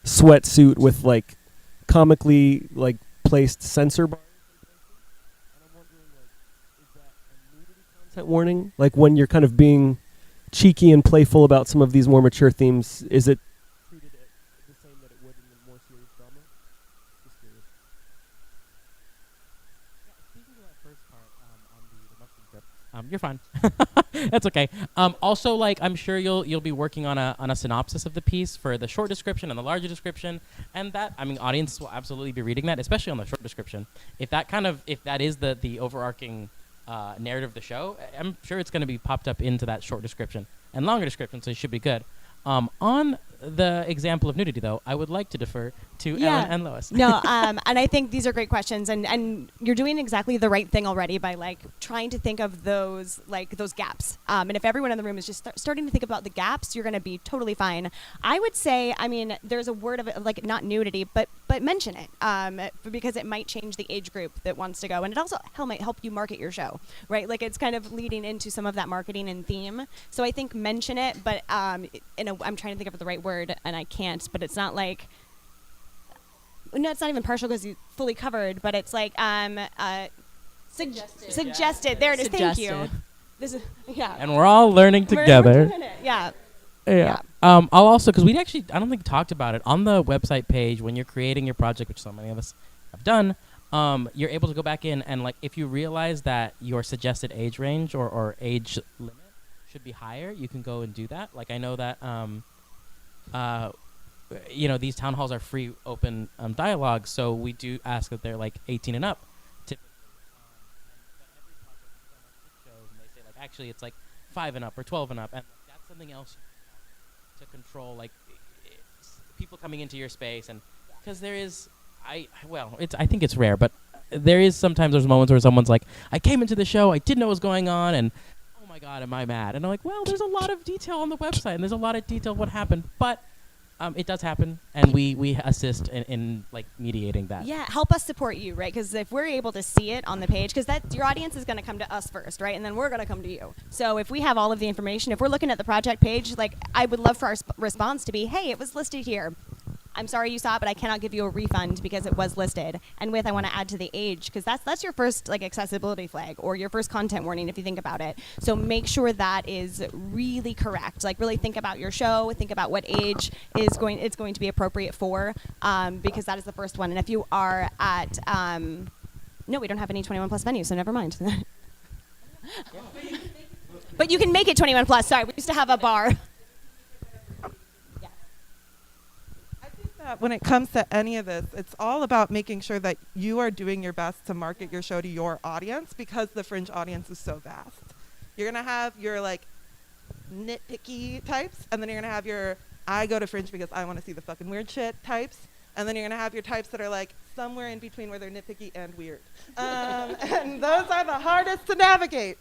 sweatsuit with like comically like placed censor bars. And I'm wondering, like, is that a nudity content warning? Like when you're kind of being cheeky and playful about some of these more mature themes, is it treated the same that it would in the more serious drama? Just curious. Speaking of that first part on the mushroom trip, you're fine. That's okay. Also, like, I'm sure you'll be working on a synopsis of the piece for the short description and the larger description, and that, I mean, audiences will absolutely be reading that, especially on the short description. If that is the overarching narrative of the show, I'm sure it's going to be popped up into that short description and longer description, so it should be good. On the example of nudity, though, I would like to defer to Ellen and Lois. No, and I think these are great questions, and you're doing exactly the right thing already by like trying to think of those gaps. And if everyone in the room is just starting to think about the gaps, you're going to be totally fine. I would say, I mean, there's a word of it, like not nudity, but mention it, because it might change the age group that wants to go, and it also might help you market your show, right? Like it's kind of leading into some of that marketing and theme. So I think mention it, but I'm trying to think of the right word, and I can't. But it's not like, no, it's not even partial because you fully covered. But it's like suggested. There it is. Thank you. This is And we're all learning together. We're doing it. Yeah. I'll also, because I don't think talked about it on the website page when you're creating your project, which so many of us have done. You're able to go back in and, like, if you realize that your suggested age range or age limit should be higher, you can go and do that. Like, I know that these town halls are free open dialogue, so we do ask that they're like 18 and up typically. But every project shows, and they say, like, actually it's like 5 and up or 12 and up, and that's something else to control, like people coming into your space. And because there is, I think it's rare, but there is sometimes there's moments where someone's like, I came into the show, I didn't know what was going on, and oh my god, am I mad? And I'm like, well, there's a lot of detail on the website, and there's a lot of detail what happened, but it does happen, and we assist in like mediating that. Yeah, help us support you, right? Because if we're able to see it on the page, because your audience is going to come to us first, right? And then we're going to come to you. So if we have all of the information, if we're looking at the project page, like, I would love for our response to be, hey, it was listed here. I'm sorry you saw it, but I cannot give you a refund because it was listed. And I want to add to the age, because that's your first like accessibility flag or your first content warning if you think about it. So make sure that is really correct. Like, really think about your show, think about what age it's going to be appropriate for, because that is the first one. And if you are at no, we don't have any 21 plus venues, so never mind. But you can make it 21 plus. Sorry, we used to have a bar. When it comes to any of this, it's all about making sure that you are doing your best to market your show to your audience, because the Fringe audience is so vast. You're going to have your like nitpicky types, and then you're going to have your I go to Fringe because I want to see the fucking weird shit types, and then you're going to have your types that are like somewhere in between where they're nitpicky and weird. And those are the hardest to navigate.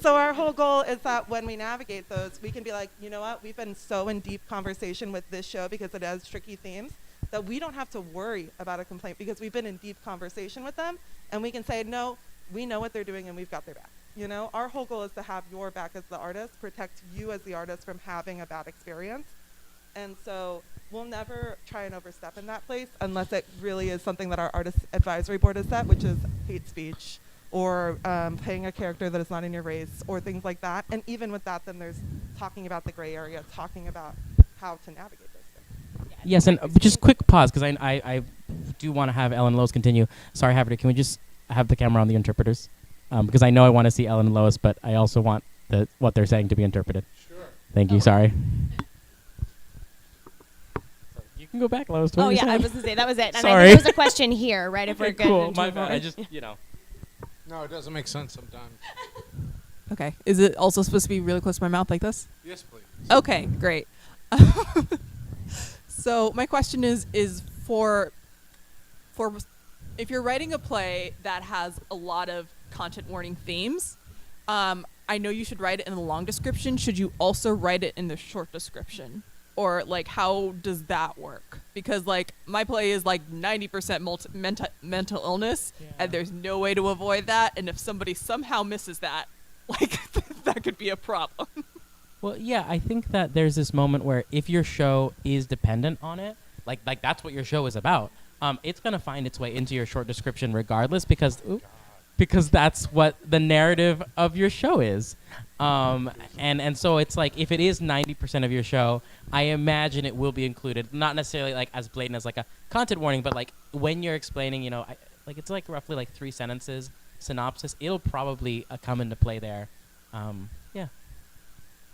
So our whole goal is that when we navigate those, we can be like, you know what, we've been so in deep conversation with this show because it has tricky themes that we don't have to worry about a complaint because we've been in deep conversation with them, and we can say, no, we know what they're doing and we've got their back. You know, our whole goal is to have your back as the artist, protect you as the artist from having a bad experience. And so we'll never try and overstep in that place unless it really is something that our artist advisory board has set, which is hate speech or playing a character that is not in your race or things like that. And even with that, then there's talking about the gray area, talking about how to navigate those things. Yes, and just quick pause, because I do want to have Ellen and Lois continue. Sorry, Haverty, can we just have the camera on the interpreters? Because I know I want to see Ellen and Lois, but I also want what they're saying to be interpreted. Sure. Thank you. Sorry. You can go back, Lois. Oh yeah, I was gonna say that was it. And Sorry. I think there was a question here, right? If we're good. Cool. into My it bad. forward. I just, No, it doesn't make sense sometimes. Okay. Is it also supposed to be really close to my mouth like this? Yes, please. Okay, great. So my question is for if you're writing a play that has a lot of content warning themes, I know you should write it in the long description. Should you also write it in the short description? Or like, how does that work? Because like my play is like 90% mental illness, and there's no way to avoid that. And if somebody somehow misses that, like that could be a problem. Well, yeah, I think that there's this moment where if your show is dependent on it, like that's what your show is about, it's gonna find its way into your short description regardless, because that's what the narrative of your show is. And so it's like, if it is 90% of your show, I imagine it will be included, not necessarily like as blatant as like a content warning, but like when you're explaining, like it's like roughly like 3 sentences synopsis, it'll probably come into play there. Yeah.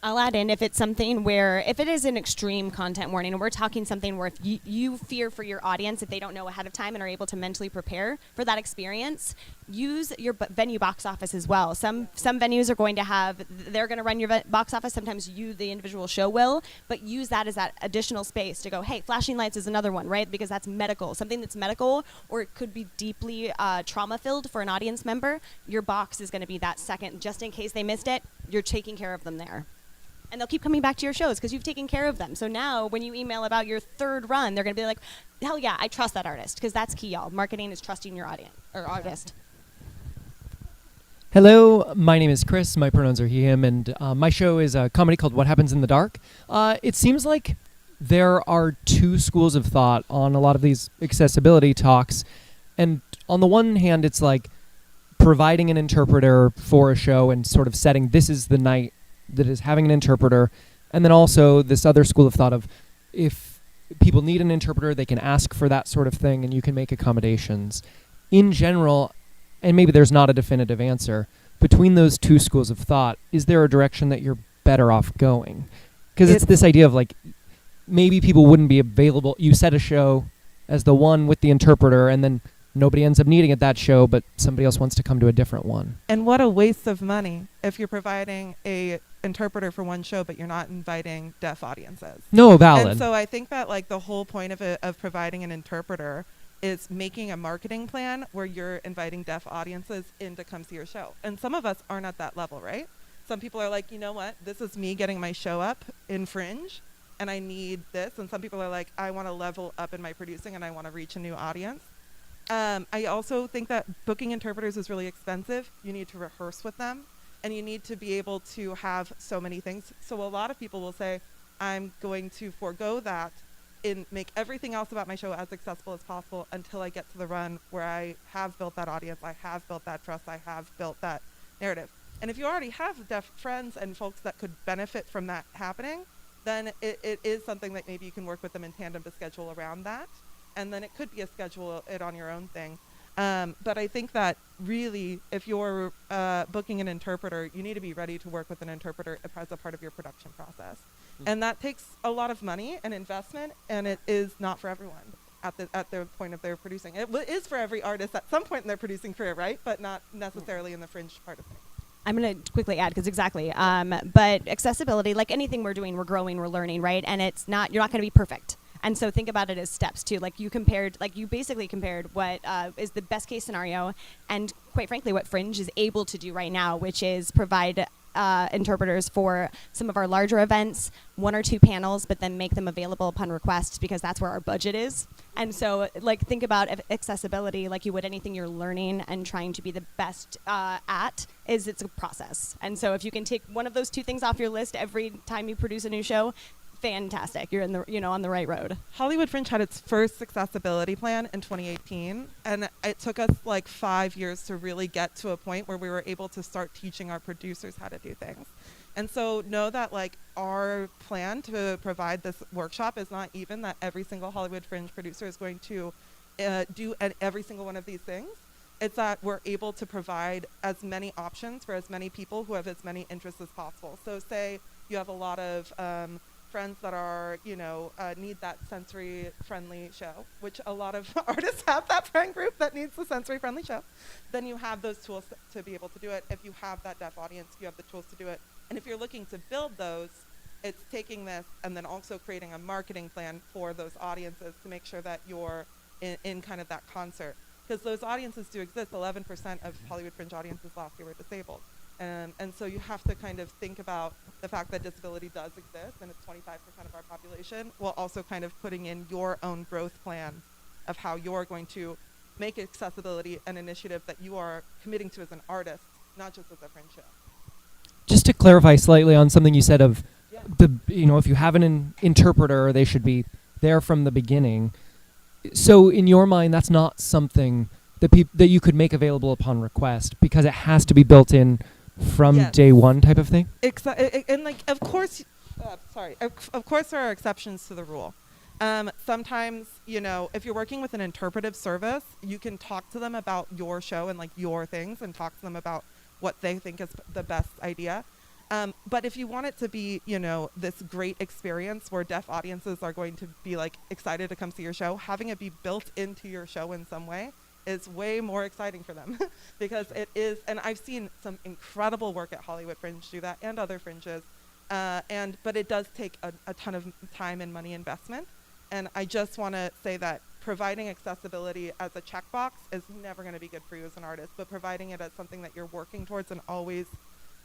I'll add in if it's something where, if it is an extreme content warning, and we're talking something where if you fear for your audience, if they don't know ahead of time and are able to mentally prepare for that experience, use your venue box office as well. Some venues are going to have, they're going to run your box office. Sometimes you, the individual show, will, but use that as that additional space to go, hey, flashing lights is another one, right? Because that's medical, something that's medical, or it could be deeply trauma-filled for an audience member. Your box is going to be that second, just in case they missed it, you're taking care of them there. And they'll keep coming back to your shows because you've taken care of them. So now when you email about your 3rd run, they're going to be like, hell yeah, I trust that artist, because that's key, y'all. Marketing is trusting your audience or artist. Hello, my name is Chris. My pronouns are he, him, and my show is a comedy called What Happens in the Dark. It seems like there are 2 schools of thought on a lot of these accessibility talks. And on the one hand, it's like providing an interpreter for a show and sort of setting this is the night that is having an interpreter, and then also this other school of thought of if people need an interpreter, they can ask for that sort of thing and you can make accommodations. In general, and maybe there's not a definitive answer, between those 2 schools of thought, is there a direction that you're better off going? Because it's this idea of like, maybe people wouldn't be available. You set a show as the one with the interpreter, and then nobody ends up needing it that show, but somebody else wants to come to a different one. And what a waste of money if you're providing a interpreter for one show, but you're not inviting deaf audiences. No, valid. And so I think that like the whole point of providing an interpreter is making a marketing plan where you're inviting deaf audiences in to come see your show. And some of us aren't at that level, right? Some people are like, you know what, this is me getting my show up in Fringe, and I need this. And some people are like, I want to level up in my producing and I want to reach a new audience. I also think that booking interpreters is really expensive. You need to rehearse with them, and you need to be able to have so many things. So a lot of people will say, I'm going to forego that and make everything else about my show as accessible as possible until I get to the run where I have built that audience, I have built that trust, I have built that narrative. And if you already have deaf friends and folks that could benefit from that happening, then it is something that maybe you can work with them in tandem to schedule around that. And then it could be a schedule it on your own thing. But I think that really, if you're booking an interpreter, you need to be ready to work with an interpreter as a part of your production process. And that takes a lot of money and investment, and it is not for everyone at the point of their producing. It is for every artist at some point in their producing career, right? But not necessarily in the Fringe part of things. I'm going to quickly add, because exactly. But accessibility, like anything we're doing, we're growing, we're learning, right? And you're not going to be perfect. And so think about it as steps too. Like you basically compared what is the best case scenario, and quite frankly, what Fringe is able to do right now, which is provide interpreters for some of our larger events, 1 or 2 panels, but then make them available upon request, because that's where our budget is. And so like think about accessibility like you would anything you're learning and trying to be the best at. It's a process. And so if you can take one of those 2 things off your list every time you produce a new show, fantastic. You're on the right road. Hollywood Fringe had its first accessibility plan in 2018, and it took us like 5 years to really get to a point where we were able to start teaching our producers how to do things. And so know that like our plan to provide this workshop is not even that every single Hollywood Fringe producer is going to do every single one of these things. It's that we're able to provide as many options for as many people who have as many interests as possible. So say You have a lot of friends that are, need that sensory-friendly show, which a lot of artists have that friend group that needs the sensory-friendly show. Then you have those tools to be able to do it. If you have that deaf audience, you have the tools to do it. And if you're looking to build those, it's taking this and then also creating a marketing plan for those audiences to make sure that you're in kind of that concert. Because those audiences do exist. 11% of Hollywood Fringe audiences last year were disabled. And so you have to kind of think about the fact that disability does exist, and it's 25% of our population, while also kind of putting in your own growth plan of how you're going to make accessibility an initiative that you are committing to as an artist, not just as a fringe show. Just to clarify slightly on something you said of if you have an interpreter, they should be there from the beginning. So in your mind, that's not something that that you could make available upon request because it has to be built in from day one type of thing? And like, of course, of course there are exceptions to the rule. Sometimes, if you're working with an interpretive service, you can talk to them about your show and like your things and talk to them about what they think is the best idea. But if you want it to be, this great experience where deaf audiences are going to be like excited to come see your show, having it be built into your show in some way is way more exciting for them because it is, and I've seen some incredible work at Hollywood Fringe do that and other fringes, but it does take a ton of time and money investment. And I just want to say that providing accessibility as a checkbox is never going to be good for you as an artist, but providing it as something that you're working towards and always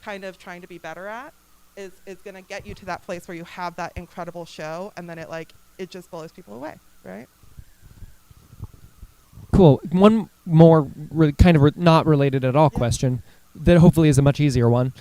kind of trying to be better at is going to get you to that place where you have that incredible show, and then it just blows people away, right? Cool. One more not related at all question that hopefully is a much easier one.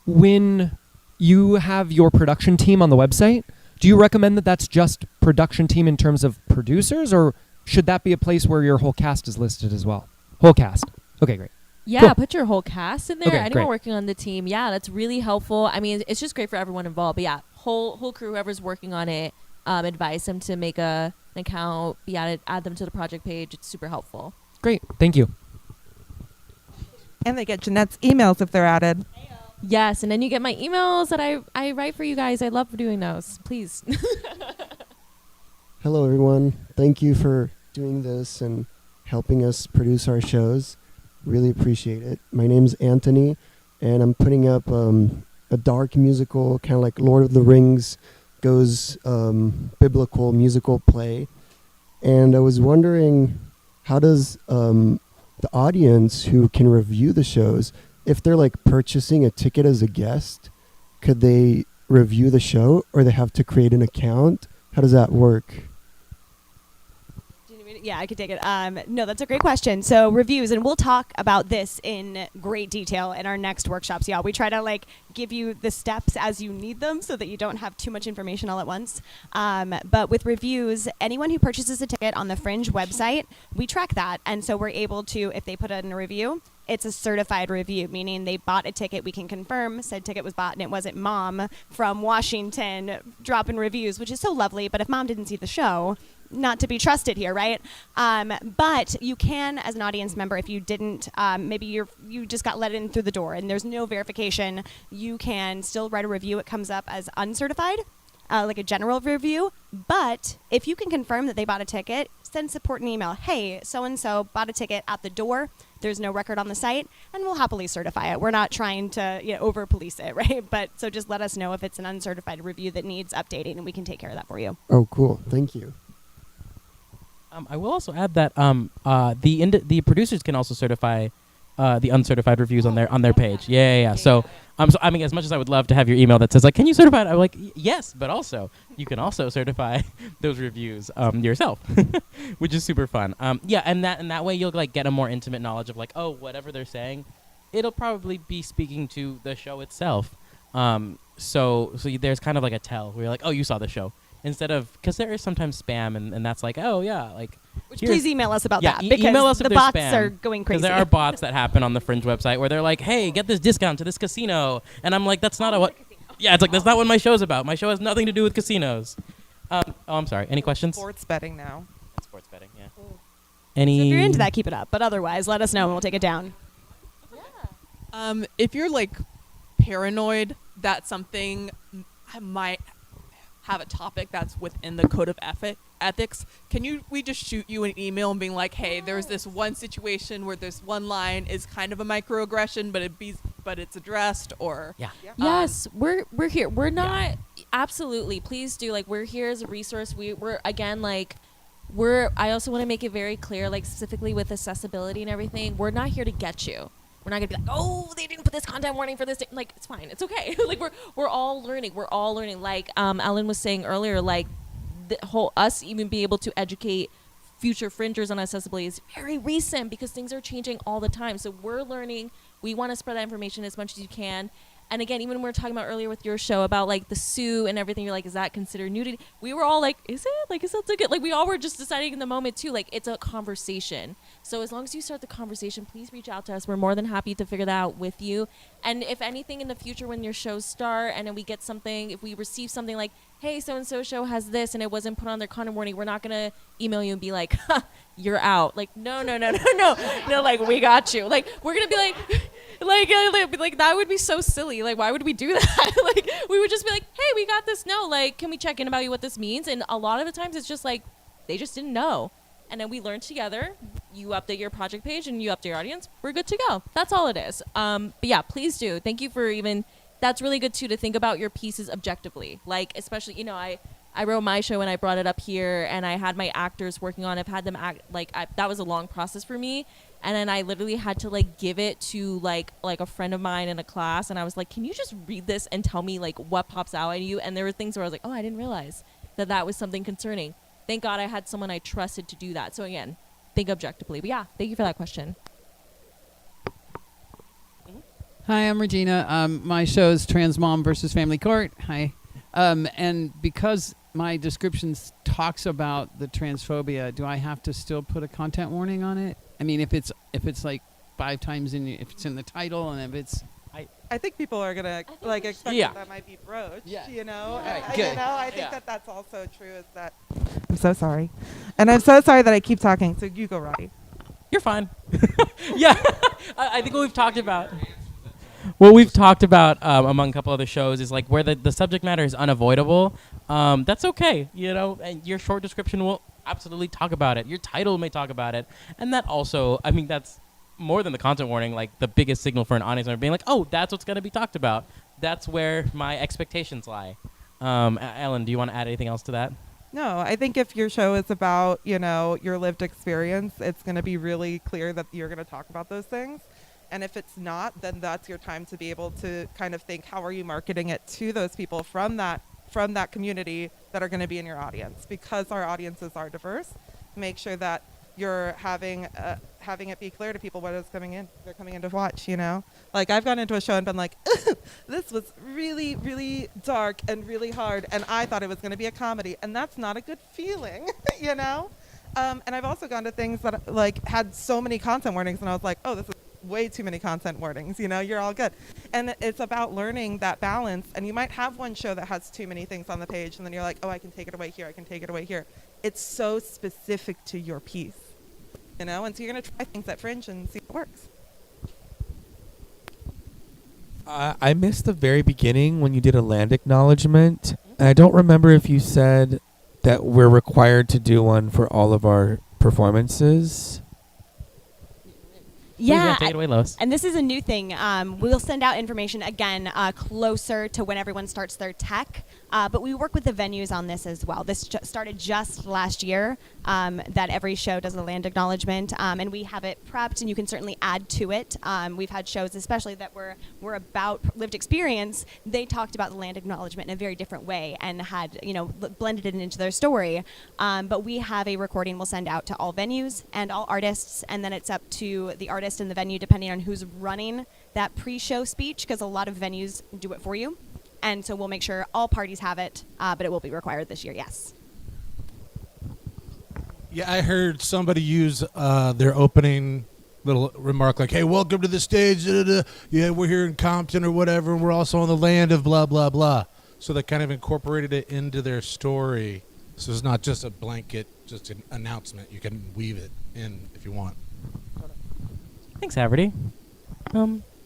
When you have your production team on the website, do you recommend that that's just production team in terms of producers, or should that be a place where your whole cast is listed as well? Whole cast. Okay, great. Yeah, cool. Put your whole cast in there. Okay, Anyone great. working on the team. Yeah, that's really helpful. I mean, it's just great for everyone involved. But yeah, whole crew, whoever's working on it, advise them to make an account, add them to the project page. It's super helpful. Great. Thank you. And they get Jeanette's emails if they're added. Yes, and then you get my emails that I write for you guys. I love doing those. Please. Hello, everyone. Thank you for doing this and helping us produce our shows. Really appreciate it. My name's Anthony, and I'm putting up a dark musical, kind of like Lord of the Rings goes biblical musical play. And I was wondering, how does the audience who can review the shows, if they're like purchasing a ticket as a guest, could they review the show, or they have to create an account? How does that work? Yeah, I could take it. No, that's a great question. So reviews, and we'll talk about this in great detail in our next workshops, y'all. We try to give you the steps as you need them so that you don't have too much information all at once. But with reviews, anyone who purchases a ticket on the Fringe website, we track that. And so we're able to, if they put it in a review, it's a certified review, meaning they bought a ticket. We can confirm said ticket was bought and it wasn't mom from Washington dropping reviews, which is so lovely. But if mom didn't see the show, not to be trusted here, right? But you can, as an audience member, if you didn't, maybe you just got let in through the door and there's no verification, you can still write a review. It comes up as uncertified, like a general review. But if you can confirm that they bought a ticket, send support an email. Hey, so-and-so bought a ticket at the door. There's no record on the site, and we'll happily certify it. We're not trying to over-police it, right? But so just let us know if it's an uncertified review that needs updating, and we can take care of that for you. Oh, cool. Thank you. I will also add that the producers can also certify the uncertified reviews on their page. Yeah. So I mean, as much as I would love to have your email that says can you certify it? I'm like, yes, but also you can also certify those reviews yourself, which is super fun. Yeah, and that way you'll get a more intimate knowledge of whatever they're saying, it'll probably be speaking to the show itself. So there's kind of a tell where you're like, oh, you saw the show. Instead of, because there is sometimes spam, and that's which please email us about that, because email us the if bots spam, are going crazy. Because there are bots that happen on the Fringe website where they're like, hey, get this discount to this casino, and I'm like, that's not yeah, it's that's not what my show's about. My show has nothing to do with casinos. I'm sorry. Any questions? Sports betting now. It's sports betting, yeah. Ooh. Any? So if you're into that, keep it up. But otherwise, let us know and we'll take it down. If you're paranoid that something might have a topic that's within the code of ethics, we just shoot you an email and being like, hey, there's this one situation where this one line is kind of a microaggression, but it's addressed, or Yes, we're here. We're not absolutely. Please do, like, we're here as a resource. We're again, like, I also want to make it very clear, like, specifically with accessibility and everything, we're not here to get you. We're not gonna be like, oh, they didn't put this content warning for this. Like, it's fine. It's okay. Like, we're all learning. We're all learning. Like, Ellen was saying earlier, like, the whole us even be able to educate future fringers on accessibility is very recent because things are changing all the time. So we're learning. We want to spread that information as much as you can. And again, even when we were talking about earlier with your show about, like, the sue and everything, you're like, is that considered nudity? We were all like, is it? Like, is that so good? Like, we all were just deciding in the moment, too. Like, it's a conversation. So as long as you start the conversation, please reach out to us. We're more than happy to figure that out with you. And if anything in the future when your shows start and then we get something, if we receive something like, hey, so-and-so show has this and it wasn't put on their content warning, we're not going to email you and be like, ha, you're out. Like, no. No, like, we got you. Like, we're going to be like... Like that would be so silly. Like, why would we do that? Like, we would just be like, hey, we got this. No, like, can we check in about you what this means? And a lot of the times it's just like they just didn't know. And then we learn together. You update your project page and you update your audience. We're good to go. That's all it is. But yeah, please do. Thank you for even. That's really good too, to think about your pieces objectively. Like, especially, you know, I wrote my show and I brought it up here and I had my actors working on it. I've had them act, like, that was a long process for me. And then I literally had to, like, give it to, like a friend of mine in a class. And I was like, can you just read this and tell me, like, what pops out at you? And there were things where I was like, oh, I didn't realize that was something concerning. Thank God I had someone I trusted to do that. So, again, think objectively. But, yeah, thank you for that question. Hi, I'm Regina. My show is Trans Mom versus Family Court. Hi. And because my description talks about the transphobia, do I have to still put a content warning on it? I mean, if it's like 5 times if it's in the title, and if it's, I think people are gonna like expect that might be broached. Yeah. You know, Right, you good. know, I think that's also true. Is that I'm so sorry, and I'm so sorry that I keep talking. So you go, Roddy. You're fine. Yeah, I think what we've talked about. What we've talked about among a couple other shows is, like, where the subject matter is unavoidable. That's okay, you know, and your short description will absolutely talk about it. Your title may talk about it. And that also, I mean, that's more than the content warning, like, the biggest signal for an audience member being like, oh, that's what's going to be talked about. That's where my expectations lie. Ellen, do you want to add anything else to that? No, I think if your show is about, you know, your lived experience, it's going to be really clear that you're going to talk about those things. And if it's not, then that's your time to be able to kind of think, how are you marketing it to those people from that community that are going to be in your audience? Because our audiences are diverse, make sure that you're having it be clear to people what is coming in. They're coming in to watch, you know? Like, I've gone into a show and been like, this was really, really dark and really hard, and I thought it was going to be a comedy, and that's not a good feeling, you know? And I've also gone to things that, like, had so many content warnings, and I was like, oh, this is way too many content warnings, you know, you're all good. And it's about learning that balance. And you might have one show that has too many things on the page, and then you're like, oh, I can take it away here, I can take it away here. It's so specific to your piece, you know, and so you're going to try things at Fringe and see what works. I missed the very beginning when you did a land acknowledgement. And I don't remember if you said that we're required to do one for all of our performances. Yeah, take it away, Lois. And this is a new thing. We'll send out information again closer to when everyone starts their tech, but we work with the venues on this as well. This started just last year, that every show does a land acknowledgement, and we have it prepped, and you can certainly add to it. We've had shows, especially that were about lived experience. They talked about the land acknowledgement in a very different way and had, you know, blended it into their story. But we have a recording we'll send out to all venues and all artists, and then it's up to the artist in the venue, depending on who's running that pre-show speech, because a lot of venues do it for you. And so we'll make sure all parties have it, but it will be required this year, yes. Yeah, I heard somebody use their opening little remark like, hey, welcome to the stage. Da, da, da. Yeah, we're here in Compton or whatever, and we're also on the land of blah, blah, blah. So they kind of incorporated it into their story. So it's not just a blanket, just an announcement. You can weave it in if you want. Thanks, Haverty.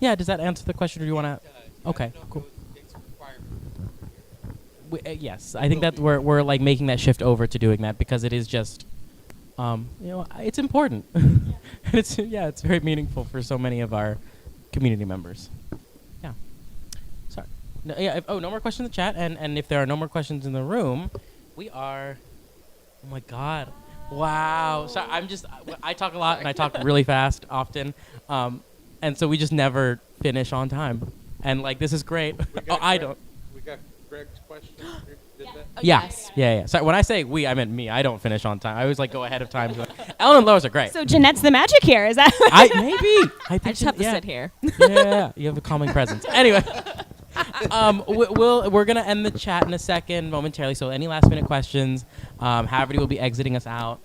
Yeah, does that answer the question, or do you want to? Okay, cool. Yes, I think that we're like making that shift over to doing that because it is just, it's important. It's very meaningful for so many of our community members. Yeah. Sorry. No, no more questions in the chat, and if there are no more questions in the room, we are. Oh my God. Wow. So I talk a lot and I talk really fast often, and so we just never finish on time, and like this is great. I don't. We got Greg's question. Yes. Yeah. So when I say we, I meant me. I don't finish on time. I always like go ahead of time. Ellen and Lois are great. So Jeanette's the magic here, is that? I think I just have to sit here. Yeah. You have a calming presence. Anyway. We're gonna end the chat in a second momentarily. So any last minute questions, Haverty will be exiting us out.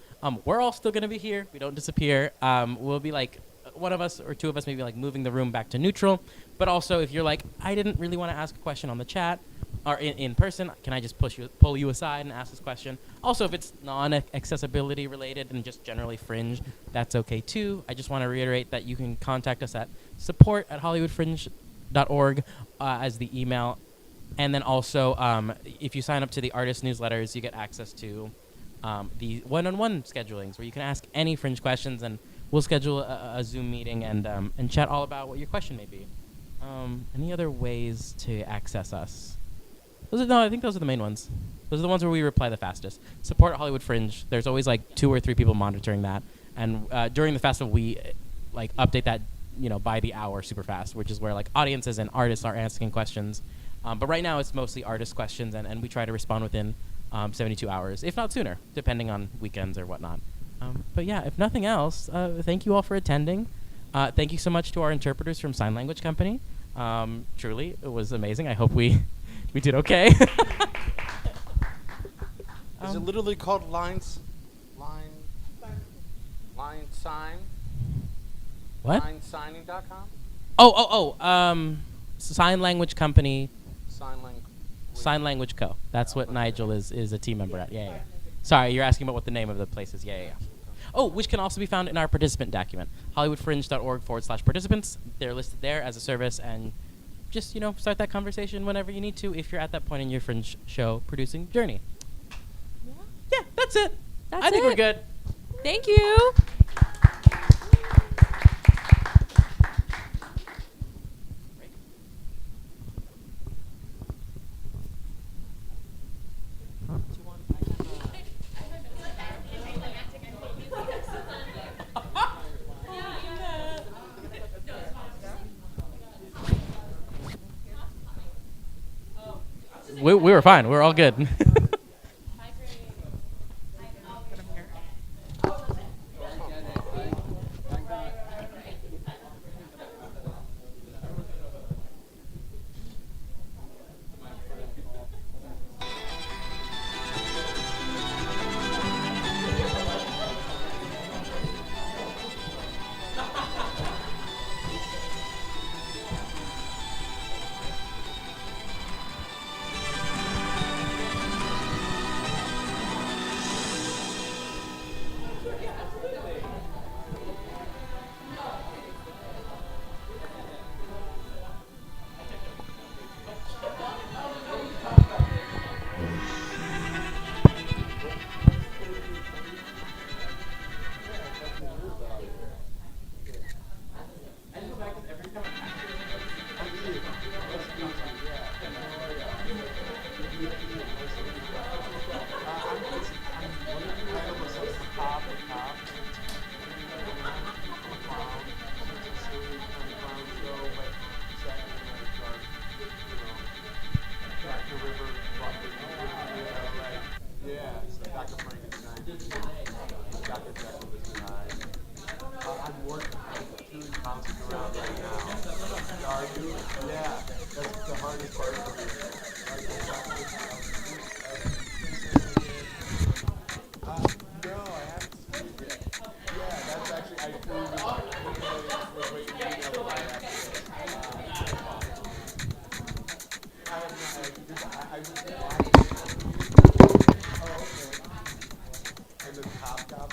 We're all still gonna be here. We don't disappear. We'll be like one of us or two of us maybe like moving the room back to neutral. But also if you're like, I didn't really want to ask a question on the chat or in person, can I just pull you aside and ask this question? Also, if it's non-accessibility related and just generally fringe, that's okay too. I just want to reiterate that you can contact us at support@hollywoodfringe.org as the email. And then also, if you sign up to the artist newsletters, you get access to the one-on-one schedulings where you can ask any fringe questions, and we'll schedule a Zoom meeting and chat all about what your question may be. Any other ways to access us? I think those are the main ones. Those are the ones where we reply the fastest. Support at Hollywood Fringe. There's always like 2 or 3 people monitoring that, and during the festival we like update that by the hour super fast, which is where like audiences and artists are asking questions. But right now it's mostly artist questions, and we try to respond within 72 hours, if not sooner, depending on weekends or whatnot. But yeah, if nothing else, thank you all for attending. Thank you so much to our interpreters from Sign Language Company. Truly, it was amazing. I hope we did okay. Is it literally called line sign? What? Linesigning.com? Sign Language Company. Sign Language Co. That's what Nigel is a team member at. Yeah. Sorry, you're asking about what the name of the place is. Yeah. Oh, which can also be found in our participant document, hollywoodfringe.org/participants. They're listed there as a service, and just, start that conversation whenever you need to if you're at that point in your fringe show producing journey. Yeah, that's it. I think we're good. Thank you. We were fine. We're all good. And the top.